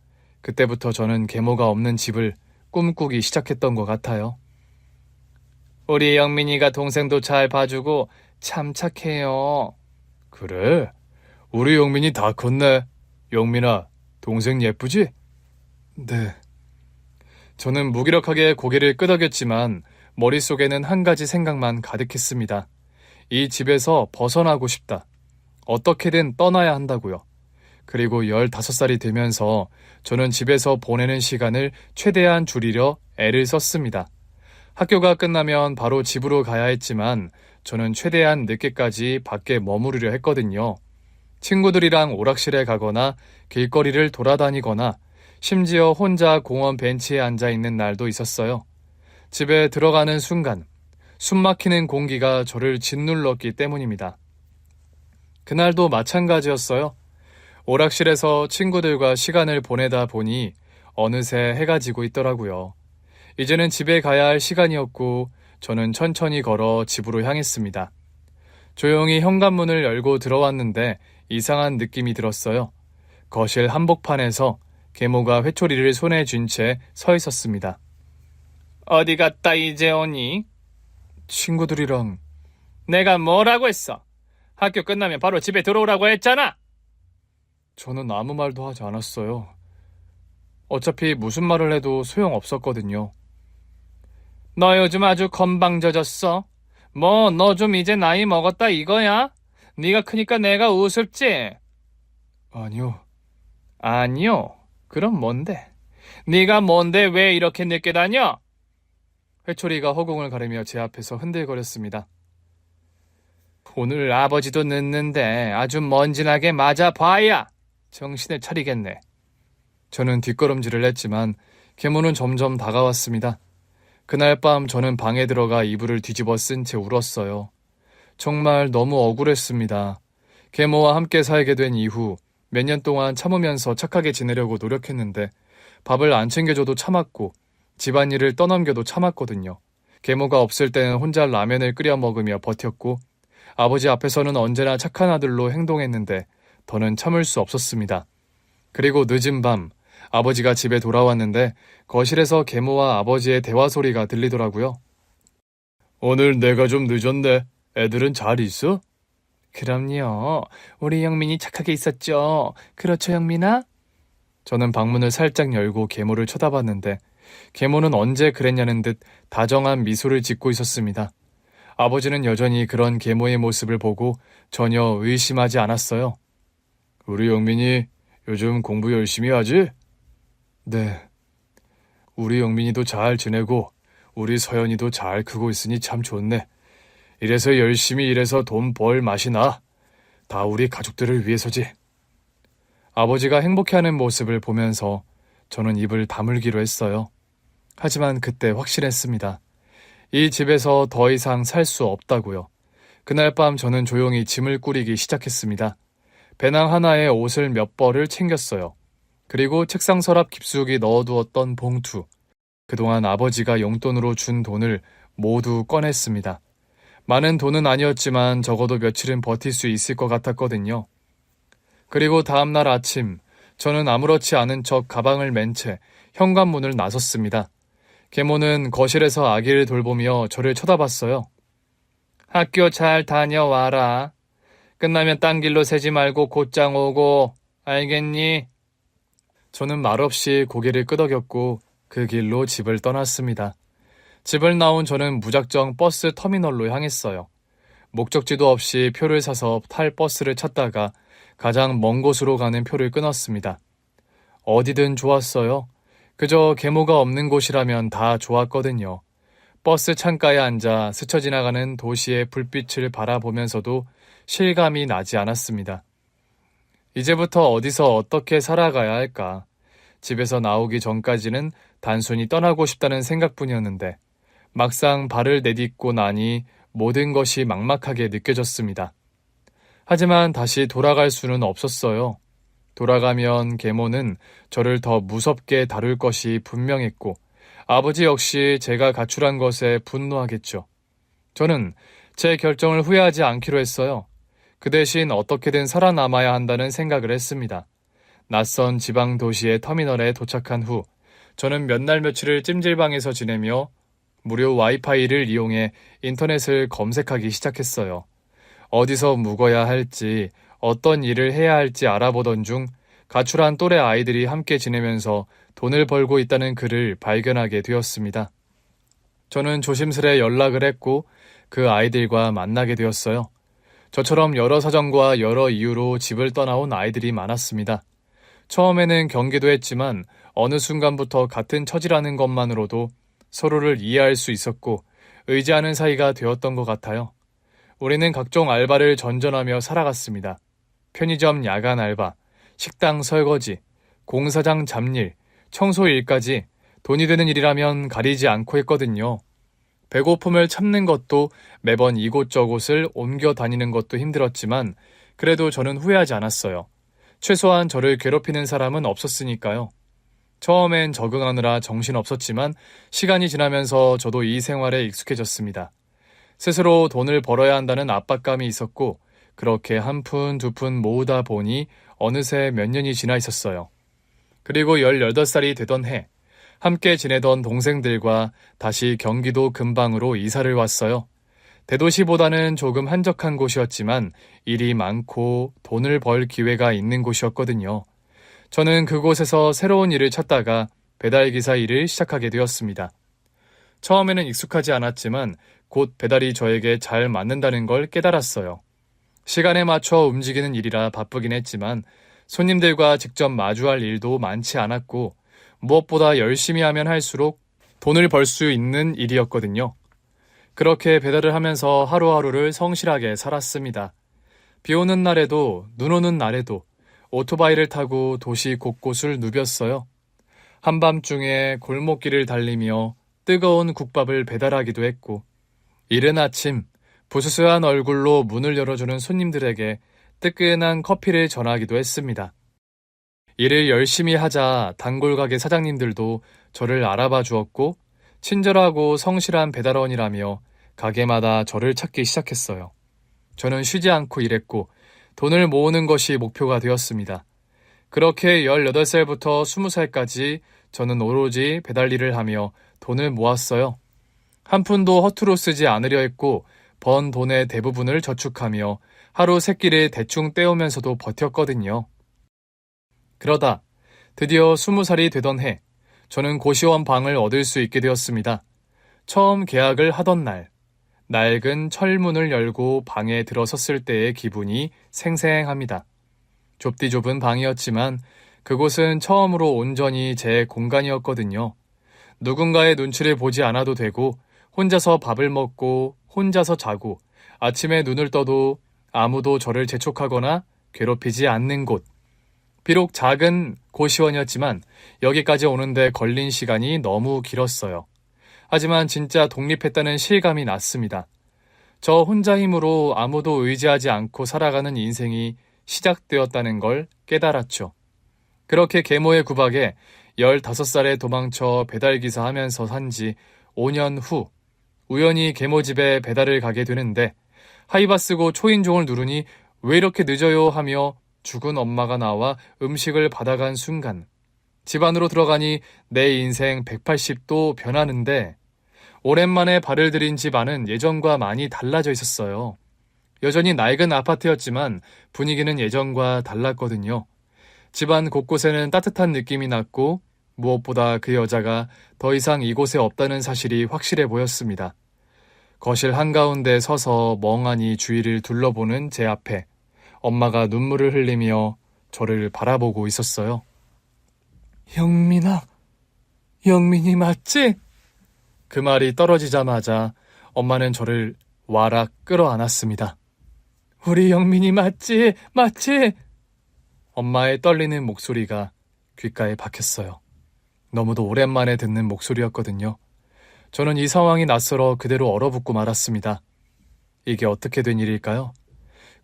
그때부터 저는 계모가 없는 집을 꿈꾸기 시작했던 것 같아요. 우리 영민이가 동생도 잘 봐주고 참 착해요. 그래? 우리 영민이 다 컸네. 영민아, 동생 예쁘지? 네. 저는 무기력하게 고개를 끄덕였지만 머릿속에는 한 가지 생각만 가득했습니다. 이 집에서 벗어나고 싶다. 어떻게든 떠나야 한다고요. 그리고 15살이 되면서 저는 집에서 보내는 시간을 최대한 줄이려 애를 썼습니다. 학교가 끝나면 바로 집으로 가야 했지만 저는 최대한 늦게까지 밖에 머무르려 했거든요. 친구들이랑 오락실에 가거나 길거리를 돌아다니거나 심지어 혼자 공원 벤치에 앉아 있는 날도 있었어요. 집에 들어가는 순간 숨 막히는 공기가 저를 짓눌렀기 때문입니다. 그날도 마찬가지였어요. 오락실에서 친구들과 시간을 보내다 보니 어느새 해가 지고 있더라고요. 이제는 집에 가야 할 시간이었고 저는 천천히 걸어 집으로 향했습니다. 조용히 현관문을 열고 들어왔는데 이상한 느낌이 들었어요. 거실 한복판에서 계모가 회초리를 손에 쥔 채 서 있었습니다. 어디 갔다 이제 오니? 친구들이랑. 내가 뭐라고 했어? 학교 끝나면 바로 집에 들어오라고 했잖아. 저는 아무 말도 하지 않았어요. 어차피 무슨 말을 해도 소용없었거든요. 너 요즘 아주 건방져졌어. 뭐 너 좀 이제 나이 먹었다 이거야? 네가 크니까 내가 우습지? 아니요. 아니요. 그럼 뭔데? 네가 뭔데 왜 이렇게 늦게 다녀? 회초리가 허공을 가르며 제 앞에서 흔들거렸습니다. 오늘 아버지도 늦는데 아주 먼지나게 맞아봐야 정신을 차리겠네. 저는 뒷걸음질을 했지만 계모는 점점 다가왔습니다. 그날 밤 저는 방에 들어가 이불을 뒤집어 쓴 채 울었어요. 정말 너무 억울했습니다. 계모와 함께 살게 된 이후 몇 년 동안 참으면서 착하게 지내려고 노력했는데 밥을 안 챙겨줘도 참았고 집안일을 떠넘겨도 참았거든요. 계모가 없을 때는 혼자 라면을 끓여 먹으며 버텼고 아버지 앞에서는 언제나 착한 아들로 행동했는데 더는 참을 수 없었습니다. 그리고 늦은 밤 아버지가 집에 돌아왔는데 거실에서 계모와 아버지의 대화 소리가 들리더라고요. 오늘 내가 좀 늦었네. 애들은 잘 있어? 그럼요. 우리 영민이 착하게 있었죠. 그렇죠, 영민아? 저는 방문을 살짝 열고 계모를 쳐다봤는데 계모는 언제 그랬냐는 듯 다정한 미소를 짓고 있었습니다. 아버지는 여전히 그런 계모의 모습을 보고 전혀 의심하지 않았어요. 우리 영민이 요즘 공부 열심히 하지? 네. 우리 영민이도 잘 지내고 우리 서연이도 잘 크고 있으니 참 좋네. 이래서 열심히 일해서 돈 벌 맛이 나. 다 우리 가족들을 위해서지. 아버지가 행복해하는 모습을 보면서 저는 입을 다물기로 했어요. 하지만 그때 확신했습니다. 이 집에서 더 이상 살 수 없다고요. 그날 밤 저는 조용히 짐을 꾸리기 시작했습니다. 배낭 하나에 옷을 몇 벌을 챙겼어요. 그리고 책상 서랍 깊숙이 넣어두었던 봉투. 그동안 아버지가 용돈으로 준 돈을 모두 꺼냈습니다. 많은 돈은 아니었지만 적어도 며칠은 버틸 수 있을 것 같았거든요. 그리고 다음날 아침 저는 아무렇지 않은 척 가방을 맨 채 현관문을 나섰습니다. 계모는 거실에서 아기를 돌보며 저를 쳐다봤어요. 학교 잘 다녀와라. 끝나면 딴 길로 새지 말고 곧장 오고, 알겠니? 저는 말없이 고개를 끄덕였고 그 길로 집을 떠났습니다. 집을 나온 저는 무작정 버스 터미널로 향했어요. 목적지도 없이 표를 사서 탈 버스를 찾다가 가장 먼 곳으로 가는 표를 끊었습니다. 어디든 좋았어요. 그저 계모가 없는 곳이라면 다 좋았거든요. 버스 창가에 앉아 스쳐 지나가는 도시의 불빛을 바라보면서도 실감이 나지 않았습니다. 이제부터 어디서 어떻게 살아가야 할까? 집에서 나오기 전까지는 단순히 떠나고 싶다는 생각뿐이었는데 막상 발을 내딛고 나니 모든 것이 막막하게 느껴졌습니다. 하지만 다시 돌아갈 수는 없었어요. 돌아가면 계모는 저를 더 무섭게 다룰 것이 분명했고 아버지 역시 제가 가출한 것에 분노하겠죠. 저는 제 결정을 후회하지 않기로 했어요. 그 대신 어떻게든 살아남아야 한다는 생각을 했습니다. 낯선 지방 도시의 터미널에 도착한 후 저는 몇 날 며칠을 찜질방에서 지내며 무료 와이파이를 이용해 인터넷을 검색하기 시작했어요. 어디서 묵어야 할지, 어떤 일을 해야 할지 알아보던 중 가출한 또래 아이들이 함께 지내면서 돈을 벌고 있다는 글을 발견하게 되었습니다. 저는 조심스레 연락을 했고 그 아이들과 만나게 되었어요. 저처럼 여러 사정과 여러 이유로 집을 떠나온 아이들이 많았습니다. 처음에는 경계도 했지만 어느 순간부터 같은 처지라는 것만으로도 서로를 이해할 수 있었고 의지하는 사이가 되었던 것 같아요. 우리는 각종 알바를 전전하며 살아갔습니다. 편의점 야간 알바, 식당 설거지, 공사장 잡일, 청소 일까지 돈이 되는 일이라면 가리지 않고 했거든요. 배고픔을 참는 것도 매번 이곳저곳을 옮겨 다니는 것도 힘들었지만 그래도 저는 후회하지 않았어요. 최소한 저를 괴롭히는 사람은 없었으니까요. 처음엔 적응하느라 정신없었지만 시간이 지나면서 저도 이 생활에 익숙해졌습니다. 스스로 돈을 벌어야 한다는 압박감이 있었고 그렇게 한 푼 두 푼 모으다 보니 어느새 몇 년이 지나 있었어요. 그리고 18살이 되던 해 함께 지내던 동생들과 다시 경기도 근방으로 이사를 왔어요. 대도시보다는 조금 한적한 곳이었지만 일이 많고 돈을 벌 기회가 있는 곳이었거든요. 저는 그곳에서 새로운 일을 찾다가 배달기사 일을 시작하게 되었습니다. 처음에는 익숙하지 않았지만 곧 배달이 저에게 잘 맞는다는 걸 깨달았어요. 시간에 맞춰 움직이는 일이라 바쁘긴 했지만 손님들과 직접 마주할 일도 많지 않았고 무엇보다 열심히 하면 할수록 돈을 벌 수 있는 일이었거든요. 그렇게 배달을 하면서 하루하루를 성실하게 살았습니다. 비 오는 날에도 눈 오는 날에도 오토바이를 타고 도시 곳곳을 누볐어요. 한밤중에 골목길을 달리며 뜨거운 국밥을 배달하기도 했고 이른 아침 부스스한 얼굴로 문을 열어주는 손님들에게 뜨끈한 커피를 전하기도 했습니다. 일을 열심히 하자 단골 가게 사장님들도 저를 알아봐 주었고 친절하고 성실한 배달원이라며 가게마다 저를 찾기 시작했어요. 저는 쉬지 않고 일했고 돈을 모으는 것이 목표가 되었습니다. 그렇게 18살부터 20살까지 저는 오로지 배달 일을 하며 돈을 모았어요. 한 푼도 허투루 쓰지 않으려 했고 번 돈의 대부분을 저축하며 하루 세 끼를 대충 때우면서도 버텼거든요. 그러다 드디어 20살이 되던 해 저는 고시원 방을 얻을 수 있게 되었습니다. 처음 계약을 하던 날 낡은 철문을 열고 방에 들어섰을 때의 기분이 생생합니다. 좁디 좁은 방이었지만 그곳은 처음으로 온전히 제 공간이었거든요. 누군가의 눈치를 보지 않아도 되고 혼자서 밥을 먹고 혼자서 자고 아침에 눈을 떠도 아무도 저를 재촉하거나 괴롭히지 않는 곳. 비록 작은 고시원이었지만 여기까지 오는데 걸린 시간이 너무 길었어요. 하지만 진짜 독립했다는 실감이 났습니다. 저 혼자 힘으로 아무도 의지하지 않고 살아가는 인생이 시작되었다는 걸 깨달았죠. 그렇게 계모의 구박에 15살에 도망쳐 배달기사 하면서 산 지 5년 후 우연히 계모 집에 배달을 가게 되는데 하이바 쓰고 초인종을 누르니 왜 이렇게 늦어요 하며 죽은 엄마가 나와 음식을 받아간 순간 집 안으로 들어가니 내 인생 180도 변하는데 오랜만에 발을 들인 집 안은 예전과 많이 달라져 있었어요. 여전히 낡은 아파트였지만 분위기는 예전과 달랐거든요. 집안 곳곳에는 따뜻한 느낌이 났고 무엇보다 그 여자가 더 이상 이곳에 없다는 사실이 확실해 보였습니다. 거실 한가운데 서서 멍하니 주위를 둘러보는 제 앞에 엄마가 눈물을 흘리며 저를 바라보고 있었어요. 영민아, 영민이 맞지? 그 말이 떨어지자마자 엄마는 저를 와락 끌어안았습니다. 우리 영민이 맞지? 맞지? 엄마의 떨리는 목소리가 귓가에 박혔어요. 너무도 오랜만에 듣는 목소리였거든요. 저는 이 상황이 낯설어 그대로 얼어붙고 말았습니다. 이게 어떻게 된 일일까요?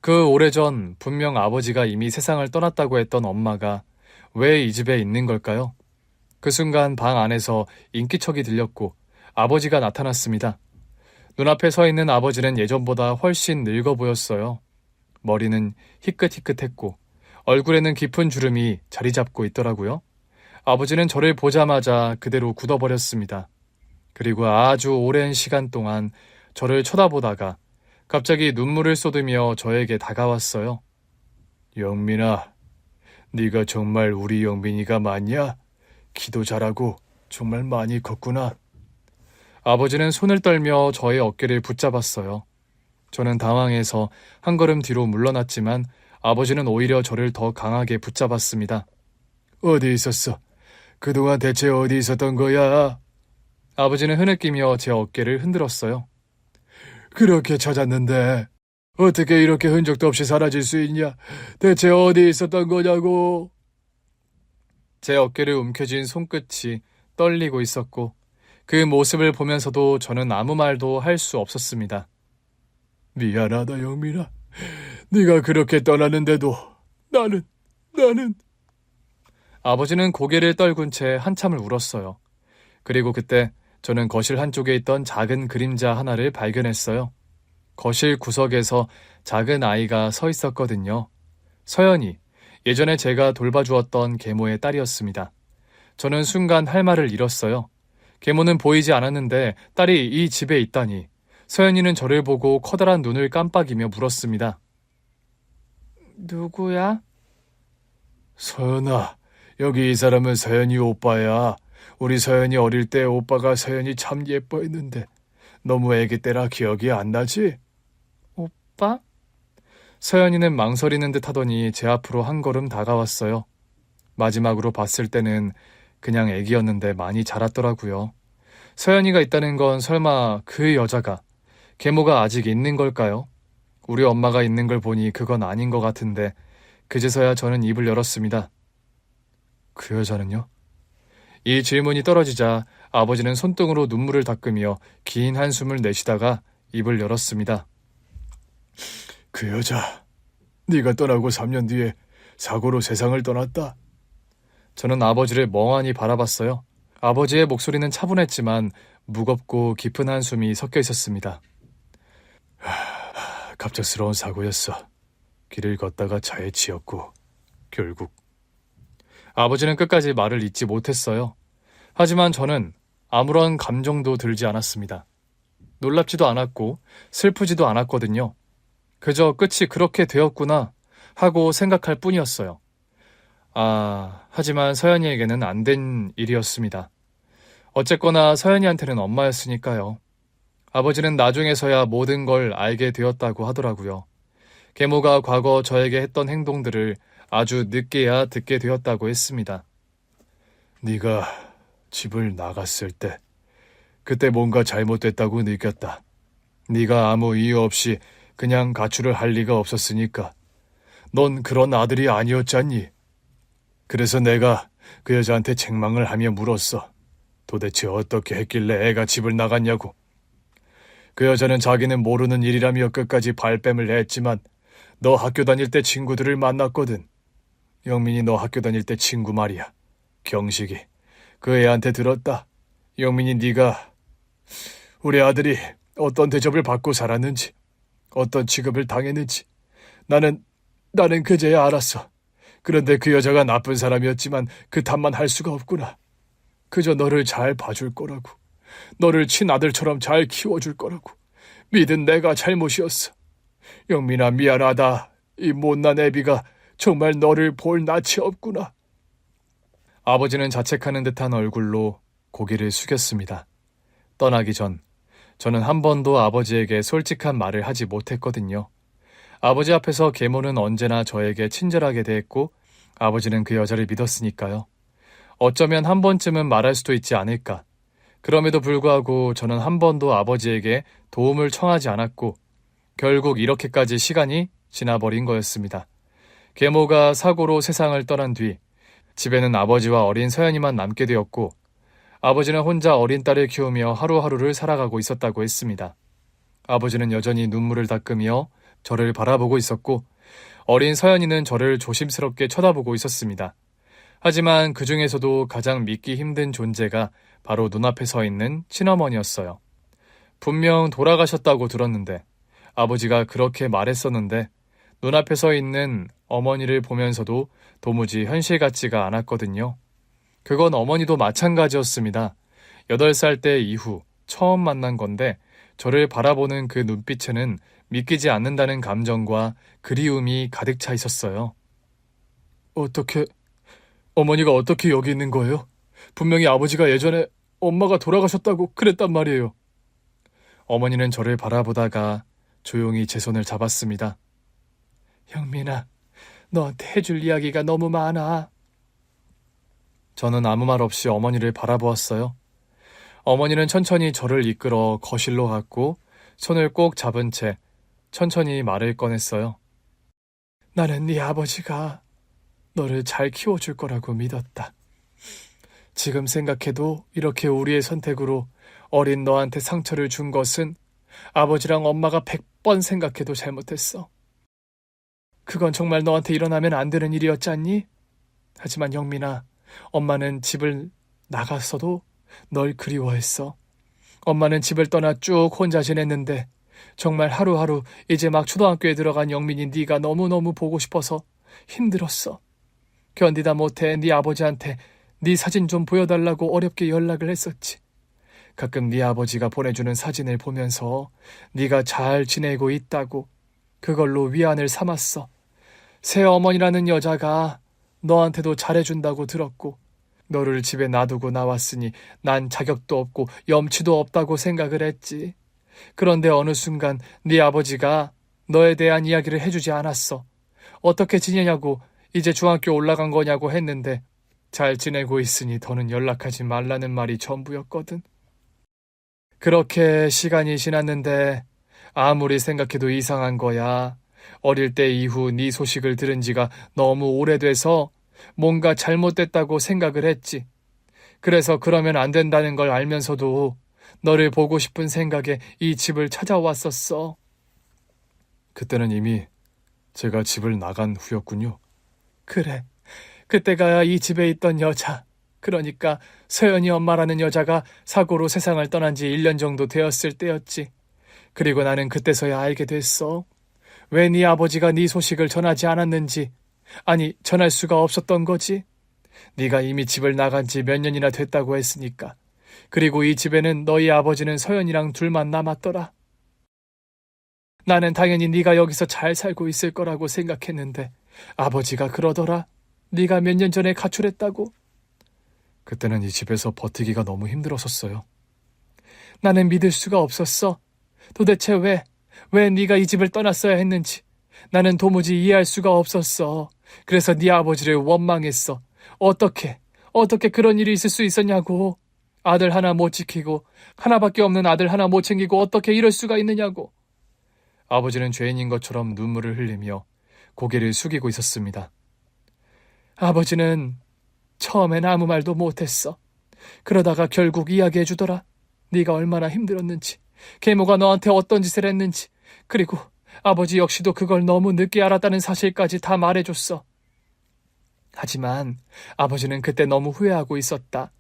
그 오래전 분명 아버지가 이미 세상을 떠났다고 했던 엄마가 왜 이 집에 있는 걸까요? 그 순간 방 안에서 인기척이 들렸고 아버지가 나타났습니다. 눈앞에 서 있는 아버지는 예전보다 훨씬 늙어 보였어요. 머리는 희끗희끗했고 얼굴에는 깊은 주름이 자리 잡고 있더라고요. 아버지는 저를 보자마자 그대로 굳어버렸습니다. 그리고 아주 오랜 시간 동안 저를 쳐다보다가 갑자기 눈물을 쏟으며 저에게 다가왔어요. 영민아, 네가 정말 우리 영민이가 맞냐? 기도 잘하고 정말 많이 컸구나. 아버지는 손을 떨며 저의 어깨를 붙잡았어요. 저는 당황해서 한 걸음 뒤로 물러났지만 아버지는 오히려 저를 더 강하게 붙잡았습니다. 어디 있었어? 그동안 대체 어디 있었던 거야? 아버지는 흐느끼며 제 어깨를 흔들었어요. 그렇게 찾았는데 어떻게 이렇게 흔적도 없이 사라질 수 있냐? 대체 어디 있었던 거냐고. 제 어깨를 움켜쥔 손끝이 떨리고 있었고 그 모습을 보면서도 저는 아무 말도 할 수 없었습니다. 미안하다, 영민아. 네가 그렇게 떠나는데도 나는. 아버지는 고개를 떨군 채 한참을 울었어요. 그리고 그때 저는 거실 한쪽에 있던 작은 그림자 하나를 발견했어요. 거실 구석에서 작은 아이가 서 있었거든요. 서연이, 예전에 제가 돌봐주었던 계모의 딸이었습니다. 저는 순간 할 말을 잃었어요. 계모는 보이지 않았는데 딸이 이 집에 있다니. 서연이는 저를 보고 커다란 눈을 깜빡이며 물었습니다. 누구야? 서연아, 여기 이 사람은 서연이 오빠야. 우리 서연이 어릴 때 오빠가 서연이 참 예뻐했는데 너무 애기 때라 기억이 안 나지? 오빠? 서연이는 망설이는 듯 하더니 제 앞으로 한 걸음 다가왔어요. 마지막으로 봤을 때는 그냥 애기였는데 많이 자랐더라고요. 서연이가 있다는 건 설마 그 여자가, 계모가 아직 있는 걸까요? 우리 엄마가 있는 걸 보니 그건 아닌 것 같은데 그제서야 저는 입을 열었습니다. 그 여자는요? 이 질문이 떨어지자 아버지는 손등으로 눈물을 닦으며 긴 한숨을 내쉬다가 입을 열었습니다. 그 여자, 네가 떠나고 3년 뒤에 사고로 세상을 떠났다. 저는 아버지를 멍하니 바라봤어요. 아버지의 목소리는 차분했지만 무겁고 깊은 한숨이 섞여 있었습니다. 갑작스러운 사고였어. 길을 걷다가 차에 치였고 결국. 아버지는 끝까지 말을 잇지 못했어요. 하지만 저는 아무런 감정도 들지 않았습니다. 놀랍지도 않았고 슬프지도 않았거든요. 그저 끝이 그렇게 되었구나 하고 생각할 뿐이었어요. 하지만 서연이에게는 안 된 일이었습니다. 어쨌거나 서연이한테는 엄마였으니까요. 아버지는 나중에서야 모든 걸 알게 되었다고 하더라고요. 계모가 과거 저에게 했던 행동들을 아주 늦게야 듣게 되었다고 했습니다. 네가 집을 나갔을 때 그때 뭔가 잘못됐다고 느꼈다. 네가 아무 이유 없이 그냥 가출을 할 리가 없었으니까. 넌 그런 아들이 아니었잖니. 그래서 내가 그 여자한테 책망을 하며 물었어. 도대체 어떻게 했길래 애가 집을 나갔냐고. 그 여자는 자기는 모르는 일이라며 끝까지 발뺌을 했지만 너 학교 다닐 때 친구들을 만났거든. 영민이 너 학교 다닐 때 친구 말이야. 경식이. 그 애한테 들었다. 영민이 네가 우리 아들이 어떤 대접을 받고 살았는지, 어떤 취급을 당했는지 나는 그제야 알았어. 그런데 그 여자가 나쁜 사람이었지만 그 탓만 할 수가 없구나. 그저 너를 잘 봐줄 거라고. 너를 친아들처럼 잘 키워줄 거라고. 믿은 내가 잘못이었어. 영민아, 미안하다. 이 못난 애비가 정말 너를 볼 낯이 없구나. 아버지는 자책하는 듯한 얼굴로 고개를 숙였습니다. 떠나기 전 저는 한 번도 아버지에게 솔직한 말을 하지 못했거든요. 아버지 앞에서 계모는 언제나 저에게 친절하게 대했고 아버지는 그 여자를 믿었으니까요. 어쩌면 한 번쯤은 말할 수도 있지 않을까. 그럼에도 불구하고 저는 한 번도 아버지에게 도움을 청하지 않았고 결국 이렇게까지 시간이 지나버린 거였습니다. 계모가 사고로 세상을 떠난 뒤 집에는 아버지와 어린 서연이만 남게 되었고 아버지는 혼자 어린 딸을 키우며 하루하루를 살아가고 있었다고 했습니다. 아버지는 여전히 눈물을 닦으며 저를 바라보고 있었고 어린 서연이는 저를 조심스럽게 쳐다보고 있었습니다. 하지만 그 중에서도 가장 믿기 힘든 존재가 바로 눈앞에 서 있는 친어머니였어요. 분명 돌아가셨다고 들었는데 아버지가 그렇게 말했었는데 눈앞에 서 있는 어머니를 보면서도 도무지 현실 같지가 않았거든요. 그건 어머니도 마찬가지였습니다. 8살 때 이후 처음 만난 건데 저를 바라보는 그 눈빛에는 믿기지 않는다는 감정과 그리움이 가득 차 있었어요. 어머니가 어떻게 여기 있는 거예요? 분명히 아버지가 예전에 엄마가 돌아가셨다고 그랬단 말이에요. 어머니는 저를 바라보다가 조용히 제 손을 잡았습니다. 영민아, 너한테 해줄 이야기가 너무 많아. 저는 아무 말 없이 어머니를 바라보았어요. 어머니는 천천히 저를 이끌어 거실로 갔고 손을 꼭 잡은 채 천천히 말을 꺼냈어요. 나는 네 아버지가 너를 잘 키워줄 거라고 믿었다. 지금 생각해도 이렇게 우리의 선택으로 어린 너한테 상처를 준 것은 아버지랑 엄마가 100번 생각해도 잘못했어. 그건 정말 너한테 일어나면 안 되는 일이었잖니? 하지만 영민아, 엄마는 집을 나갔어도 널 그리워했어. 엄마는 집을 떠나 쭉 혼자 지냈는데 정말 하루하루 이제 막 초등학교에 들어간 영민이 네가 너무너무 보고 싶어서 힘들었어. 견디다 못해 네 아버지한테 네 사진 좀 보여달라고 어렵게 연락을 했었지. 가끔 네 아버지가 보내주는 사진을 보면서 네가 잘 지내고 있다고 그걸로 위안을 삼았어. 새어머니라는 여자가 너한테도 잘해준다고 들었고 너를 집에 놔두고 나왔으니 난 자격도 없고 염치도 없다고 생각을 했지. 그런데 어느 순간 네 아버지가 너에 대한 이야기를 해주지 않았어. 어떻게 지내냐고 이제 중학교 올라간 거냐고 했는데 잘 지내고 있으니 더는 연락하지 말라는 말이 전부였거든. 그렇게 시간이 지났는데 아무리 생각해도 이상한 거야. 어릴 때 이후 네 소식을 들은 지가 너무 오래돼서 뭔가 잘못됐다고 생각을 했지. 그래서 그러면 안 된다는 걸 알면서도 너를 보고 싶은 생각에 이 집을 찾아왔었어. 그때는 이미 제가 집을 나간 후였군요. 그래. 그때가 이 집에 있던 여자, 그러니까 서연이 엄마라는 여자가 사고로 세상을 떠난 지 1년 정도 되었을 때였지. 그리고 나는 그때서야 알게 됐어. 왜 네 아버지가 네 소식을 전하지 않았는지, 아니 전할 수가 없었던 거지. 네가 이미 집을 나간 지 몇 년이나 됐다고 했으니까. 그리고 이 집에는 너희 아버지는 서연이랑 둘만 남았더라. 나는 당연히 네가 여기서 잘 살고 있을 거라고 생각했는데 아버지가 그러더라. 네가 몇 년 전에 가출했다고. 그때는 이 집에서 버티기가 너무 힘들었었어요. 나는 믿을 수가 없었어. 도대체 왜 네가 이 집을 떠났어야 했는지 나는 도무지 이해할 수가 없었어. 그래서 네 아버지를 원망했어. 어떻게 그런 일이 있을 수 있었냐고. 아들 하나 못 지키고 하나밖에 없는 아들 하나 못 챙기고 어떻게 이럴 수가 있느냐고. 아버지는 죄인인 것처럼 눈물을 흘리며 고개를 숙이고 있었습니다. 아버지는 처음엔 아무 말도 못했어. 그러다가 결국 이야기해 주더라. 네가 얼마나 힘들었는지, 계모가 너한테 어떤 짓을 했는지, 그리고 아버지 역시도 그걸 너무 늦게 알았다는 사실까지 다 말해줬어. 하지만 아버지는 그때 너무 후회하고 있었다.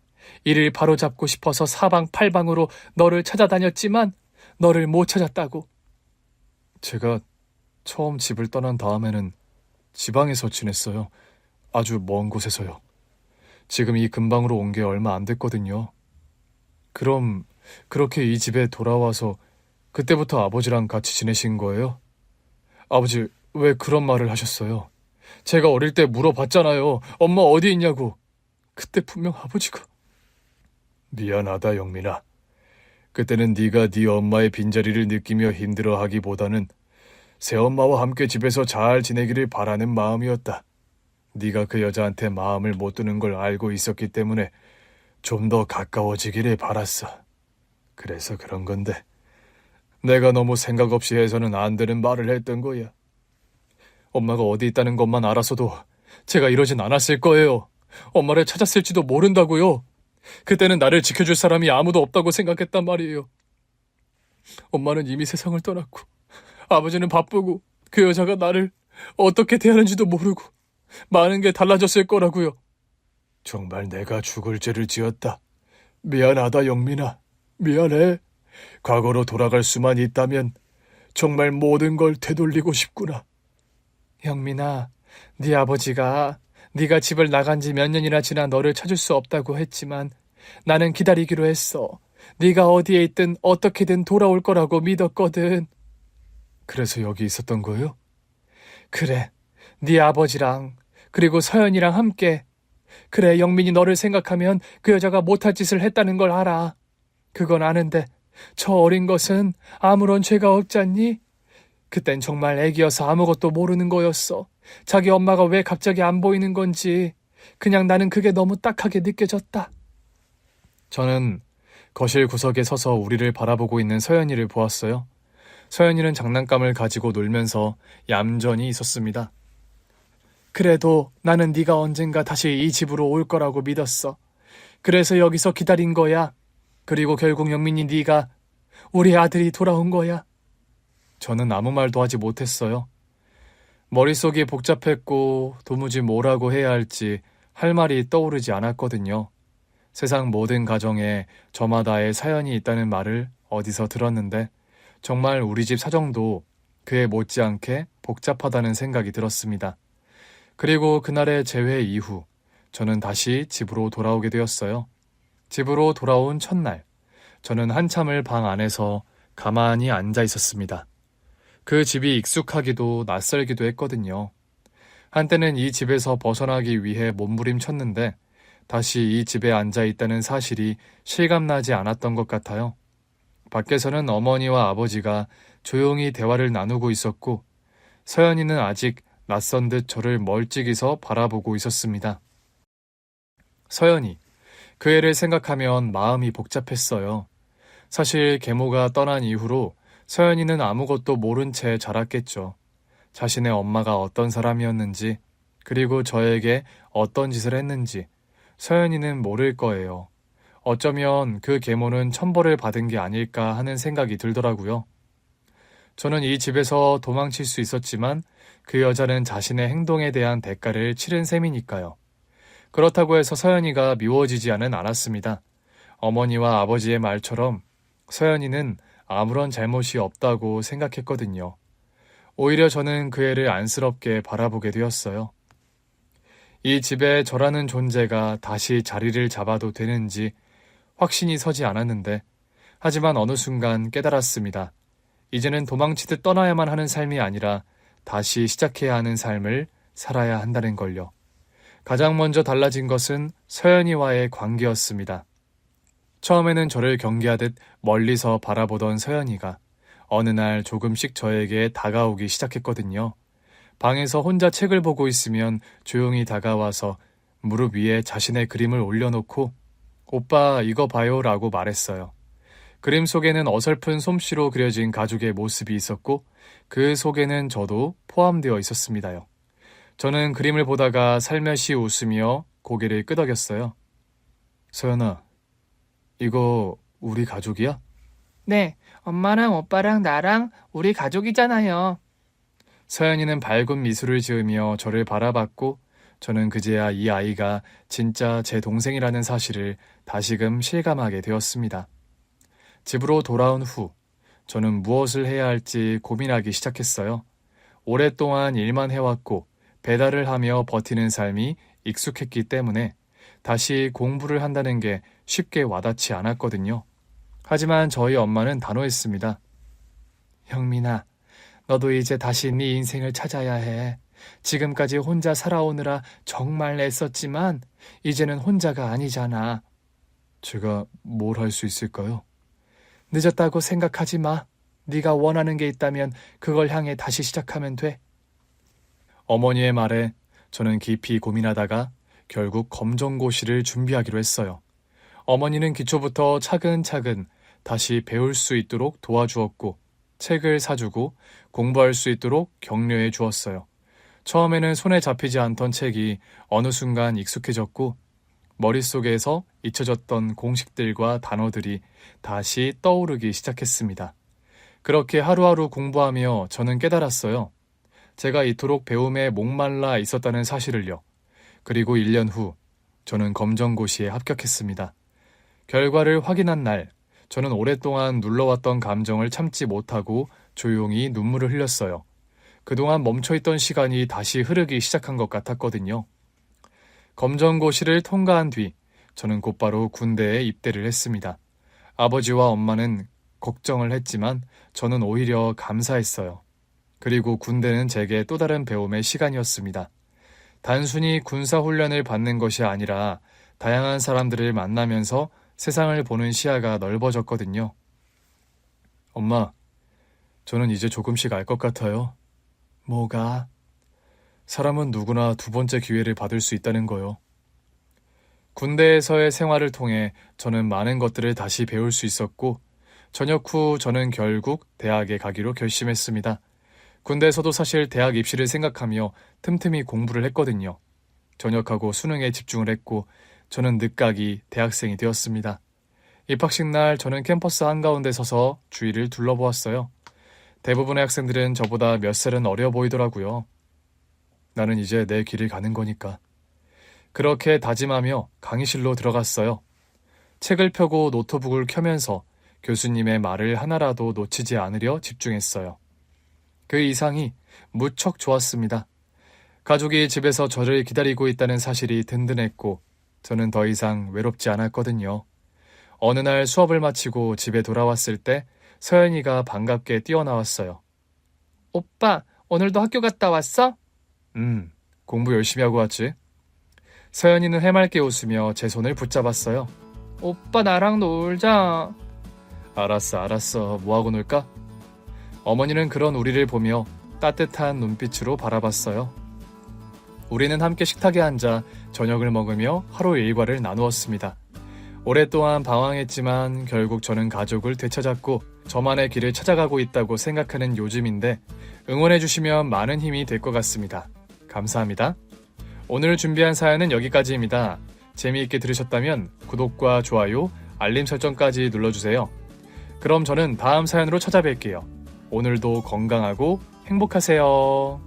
이를 바로잡고 싶어서 사방팔방으로 너를 찾아다녔지만 너를 못 찾았다고. 제가 처음 집을 떠난 다음에는 지방에서 지냈어요. 아주 먼 곳에서요. 지금 이 근방으로 온 게 얼마 안 됐거든요. 그럼 그렇게 이 집에 돌아와서 그때부터 아버지랑 같이 지내신 거예요? 아버지, 왜 그런 말을 하셨어요? 제가 어릴 때 물어봤잖아요. 엄마 어디 있냐고. 그때 분명 아버지가... 미안하다, 영민아. 그때는 네가 네 엄마의 빈자리를 느끼며 힘들어하기보다는 새엄마와 함께 집에서 잘 지내기를 바라는 마음이었다. 네가 그 여자한테 마음을 못 두는 걸 알고 있었기 때문에 좀 더 가까워지기를 바랐어. 그래서 그런 건데 내가 너무 생각 없이 해서는 안 되는 말을 했던 거야. 엄마가 어디 있다는 것만 알아서도 제가 이러진 않았을 거예요. 엄마를 찾았을지도 모른다고요. 그때는 나를 지켜줄 사람이 아무도 없다고 생각했단 말이에요. 엄마는 이미 세상을 떠났고 아버지는 바쁘고 그 여자가 나를 어떻게 대하는지도 모르고 많은 게 달라졌을 거라고요. 정말 내가 죽을 죄를 지었다. 미안하다, 영민아. 미안해. 과거로 돌아갈 수만 있다면 정말 모든 걸 되돌리고 싶구나. 영민아, 네 아버지가 네가 집을 나간 지 몇 년이나 지나 너를 찾을 수 없다고 했지만 나는 기다리기로 했어. 네가 어디에 있든 어떻게든 돌아올 거라고 믿었거든. 그래서 여기 있었던 거예요? 그래, 네 아버지랑 그리고 서연이랑 함께. 그래, 영민이 너를 생각하면 그 여자가 못할 짓을 했다는 걸 알아. 그건 아는데 저 어린 것은 아무런 죄가 없잖니? 그땐 정말 애기여서 아무것도 모르는 거였어. 자기 엄마가 왜 갑자기 안 보이는 건지 그냥 나는 그게 너무 딱하게 느껴졌다. 저는 거실 구석에 서서 우리를 바라보고 있는 서연이를 보았어요. 서연이는 장난감을 가지고 놀면서 얌전히 있었습니다. 그래도 나는 네가 언젠가 다시 이 집으로 올 거라고 믿었어. 그래서 여기서 기다린 거야. 그리고 결국 영민이 네가 우리 아들이 돌아온 거야. 저는 아무 말도 하지 못했어요. 머릿속이 복잡했고 도무지 뭐라고 해야 할지 할 말이 떠오르지 않았거든요. 세상 모든 가정에 저마다의 사연이 있다는 말을 어디서 들었는데 정말 우리 집 사정도 그에 못지않게 복잡하다는 생각이 들었습니다. 그리고 그날의 재회 이후 저는 다시 집으로 돌아오게 되었어요. 집으로 돌아온 첫날, 저는 한참을 방 안에서 가만히 앉아 있었습니다. 그 집이 익숙하기도 낯설기도 했거든요. 한때는 이 집에서 벗어나기 위해 몸부림쳤는데 다시 이 집에 앉아 있다는 사실이 실감나지 않았던 것 같아요. 밖에서는 어머니와 아버지가 조용히 대화를 나누고 있었고 서연이는 아직 낯선 듯 저를 멀찍이서 바라보고 있었습니다. 서연이, 그 애를 생각하면 마음이 복잡했어요. 사실 계모가 떠난 이후로 서연이는 아무것도 모른 채 자랐겠죠. 자신의 엄마가 어떤 사람이었는지, 그리고 저에게 어떤 짓을 했는지 서연이는 모를 거예요. 어쩌면 그 계모는 천벌을 받은 게 아닐까 하는 생각이 들더라고요. 저는 이 집에서 도망칠 수 있었지만 그 여자는 자신의 행동에 대한 대가를 치른 셈이니까요. 그렇다고 해서 서연이가 미워지지는 않았습니다. 어머니와 아버지의 말처럼 서연이는 아무런 잘못이 없다고 생각했거든요. 오히려 저는 그 애를 안쓰럽게 바라보게 되었어요. 이 집에 저라는 존재가 다시 자리를 잡아도 되는지 확신이 서지 않았는데, 하지만 어느 순간 깨달았습니다. 이제는 도망치듯 떠나야만 하는 삶이 아니라 다시 시작해야 하는 삶을 살아야 한다는 걸요. 가장 먼저 달라진 것은 서연이와의 관계였습니다. 처음에는 저를 경계하듯 멀리서 바라보던 서연이가 어느 날 조금씩 저에게 다가오기 시작했거든요. 방에서 혼자 책을 보고 있으면 조용히 다가와서 무릎 위에 자신의 그림을 올려놓고 오빠 이거 봐요 라고 말했어요. 그림 속에는 어설픈 솜씨로 그려진 가족의 모습이 있었고 그 속에는 저도 포함되어 있었습니다요. 저는 그림을 보다가 살며시 웃으며 고개를 끄덕였어요. 서연아, 이거 우리 가족이야? 네, 엄마랑 오빠랑 나랑 우리 가족이잖아요. 서연이는 밝은 미소를 지으며 저를 바라봤고 저는 그제야 이 아이가 진짜 제 동생이라는 사실을 다시금 실감하게 되었습니다. 집으로 돌아온 후 저는 무엇을 해야 할지 고민하기 시작했어요. 오랫동안 일만 해왔고 배달을 하며 버티는 삶이 익숙했기 때문에 다시 공부를 한다는 게 쉽게 와닿지 않았거든요. 하지만 저희 엄마는 단호했습니다. 형민아, 너도 이제 다시 네 인생을 찾아야 해. 지금까지 혼자 살아오느라 정말 애썼지만 이제는 혼자가 아니잖아. 제가 뭘 할 수 있을까요? 늦었다고 생각하지 마. 네가 원하는 게 있다면 그걸 향해 다시 시작하면 돼. 어머니의 말에 저는 깊이 고민하다가 결국 검정고시를 준비하기로 했어요. 어머니는 기초부터 차근차근 다시 배울 수 있도록 도와주었고 책을 사주고 공부할 수 있도록 격려해 주었어요. 처음에는 손에 잡히지 않던 책이 어느 순간 익숙해졌고 머릿속에서 잊혀졌던 공식들과 단어들이 다시 떠오르기 시작했습니다. 그렇게 하루하루 공부하며 저는 깨달았어요. 제가 이토록 배움에 목말라 있었다는 사실을요. 그리고 1년 후 저는 검정고시에 합격했습니다. 결과를 확인한 날, 저는 오랫동안 눌러왔던 감정을 참지 못하고 조용히 눈물을 흘렸어요. 그동안 멈춰있던 시간이 다시 흐르기 시작한 것 같았거든요. 검정고시를 통과한 뒤 저는 곧바로 군대에 입대를 했습니다. 아버지와 엄마는 걱정을 했지만 저는 오히려 감사했어요. 그리고 군대는 제게 또 다른 배움의 시간이었습니다. 단순히 군사훈련을 받는 것이 아니라 다양한 사람들을 만나면서 세상을 보는 시야가 넓어졌거든요. 엄마, 저는 이제 조금씩 알 것 같아요. 뭐가? 사람은 누구나 두 번째 기회를 받을 수 있다는 거요. 군대에서의 생활을 통해 저는 많은 것들을 다시 배울 수 있었고, 전역 후 저는 결국 대학에 가기로 결심했습니다. 군대에서도 사실 대학 입시를 생각하며 틈틈이 공부를 했거든요. 전역하고 수능에 집중을 했고 저는 늦가기 대학생이 되었습니다. 입학식 날 저는 캠퍼스 한가운데 서서 주위를 둘러보았어요. 대부분의 학생들은 저보다 몇 살은 어려 보이더라고요. 나는 이제 내 길을 가는 거니까. 그렇게 다짐하며 강의실로 들어갔어요. 책을 펴고 노트북을 켜면서 교수님의 말을 하나라도 놓치지 않으려 집중했어요. 그 이상이 무척 좋았습니다. 가족이 집에서 저를 기다리고 있다는 사실이 든든했고 저는 더 이상 외롭지 않았거든요. 어느 날 수업을 마치고 집에 돌아왔을 때 서연이가 반갑게 뛰어나왔어요. 오빠, 오늘도 학교 갔다 왔어? 공부 열심히 하고 왔지. 서연이는 해맑게 웃으며 제 손을 붙잡았어요. 오빠 나랑 놀자. 알았어. 뭐하고 놀까? 어머니는 그런 우리를 보며 따뜻한 눈빛으로 바라봤어요. 우리는 함께 식탁에 앉아 저녁을 먹으며 하루 일과를 나누었습니다. 오랫동안 방황했지만 결국 저는 가족을 되찾았고 저만의 길을 찾아가고 있다고 생각하는 요즘인데 응원해주시면 많은 힘이 될 것 같습니다. 감사합니다. 오늘 준비한 사연은 여기까지입니다. 재미있게 들으셨다면 구독과 좋아요, 알림 설정까지 눌러주세요. 그럼 저는 다음 사연으로 찾아뵐게요. 오늘도 건강하고 행복하세요.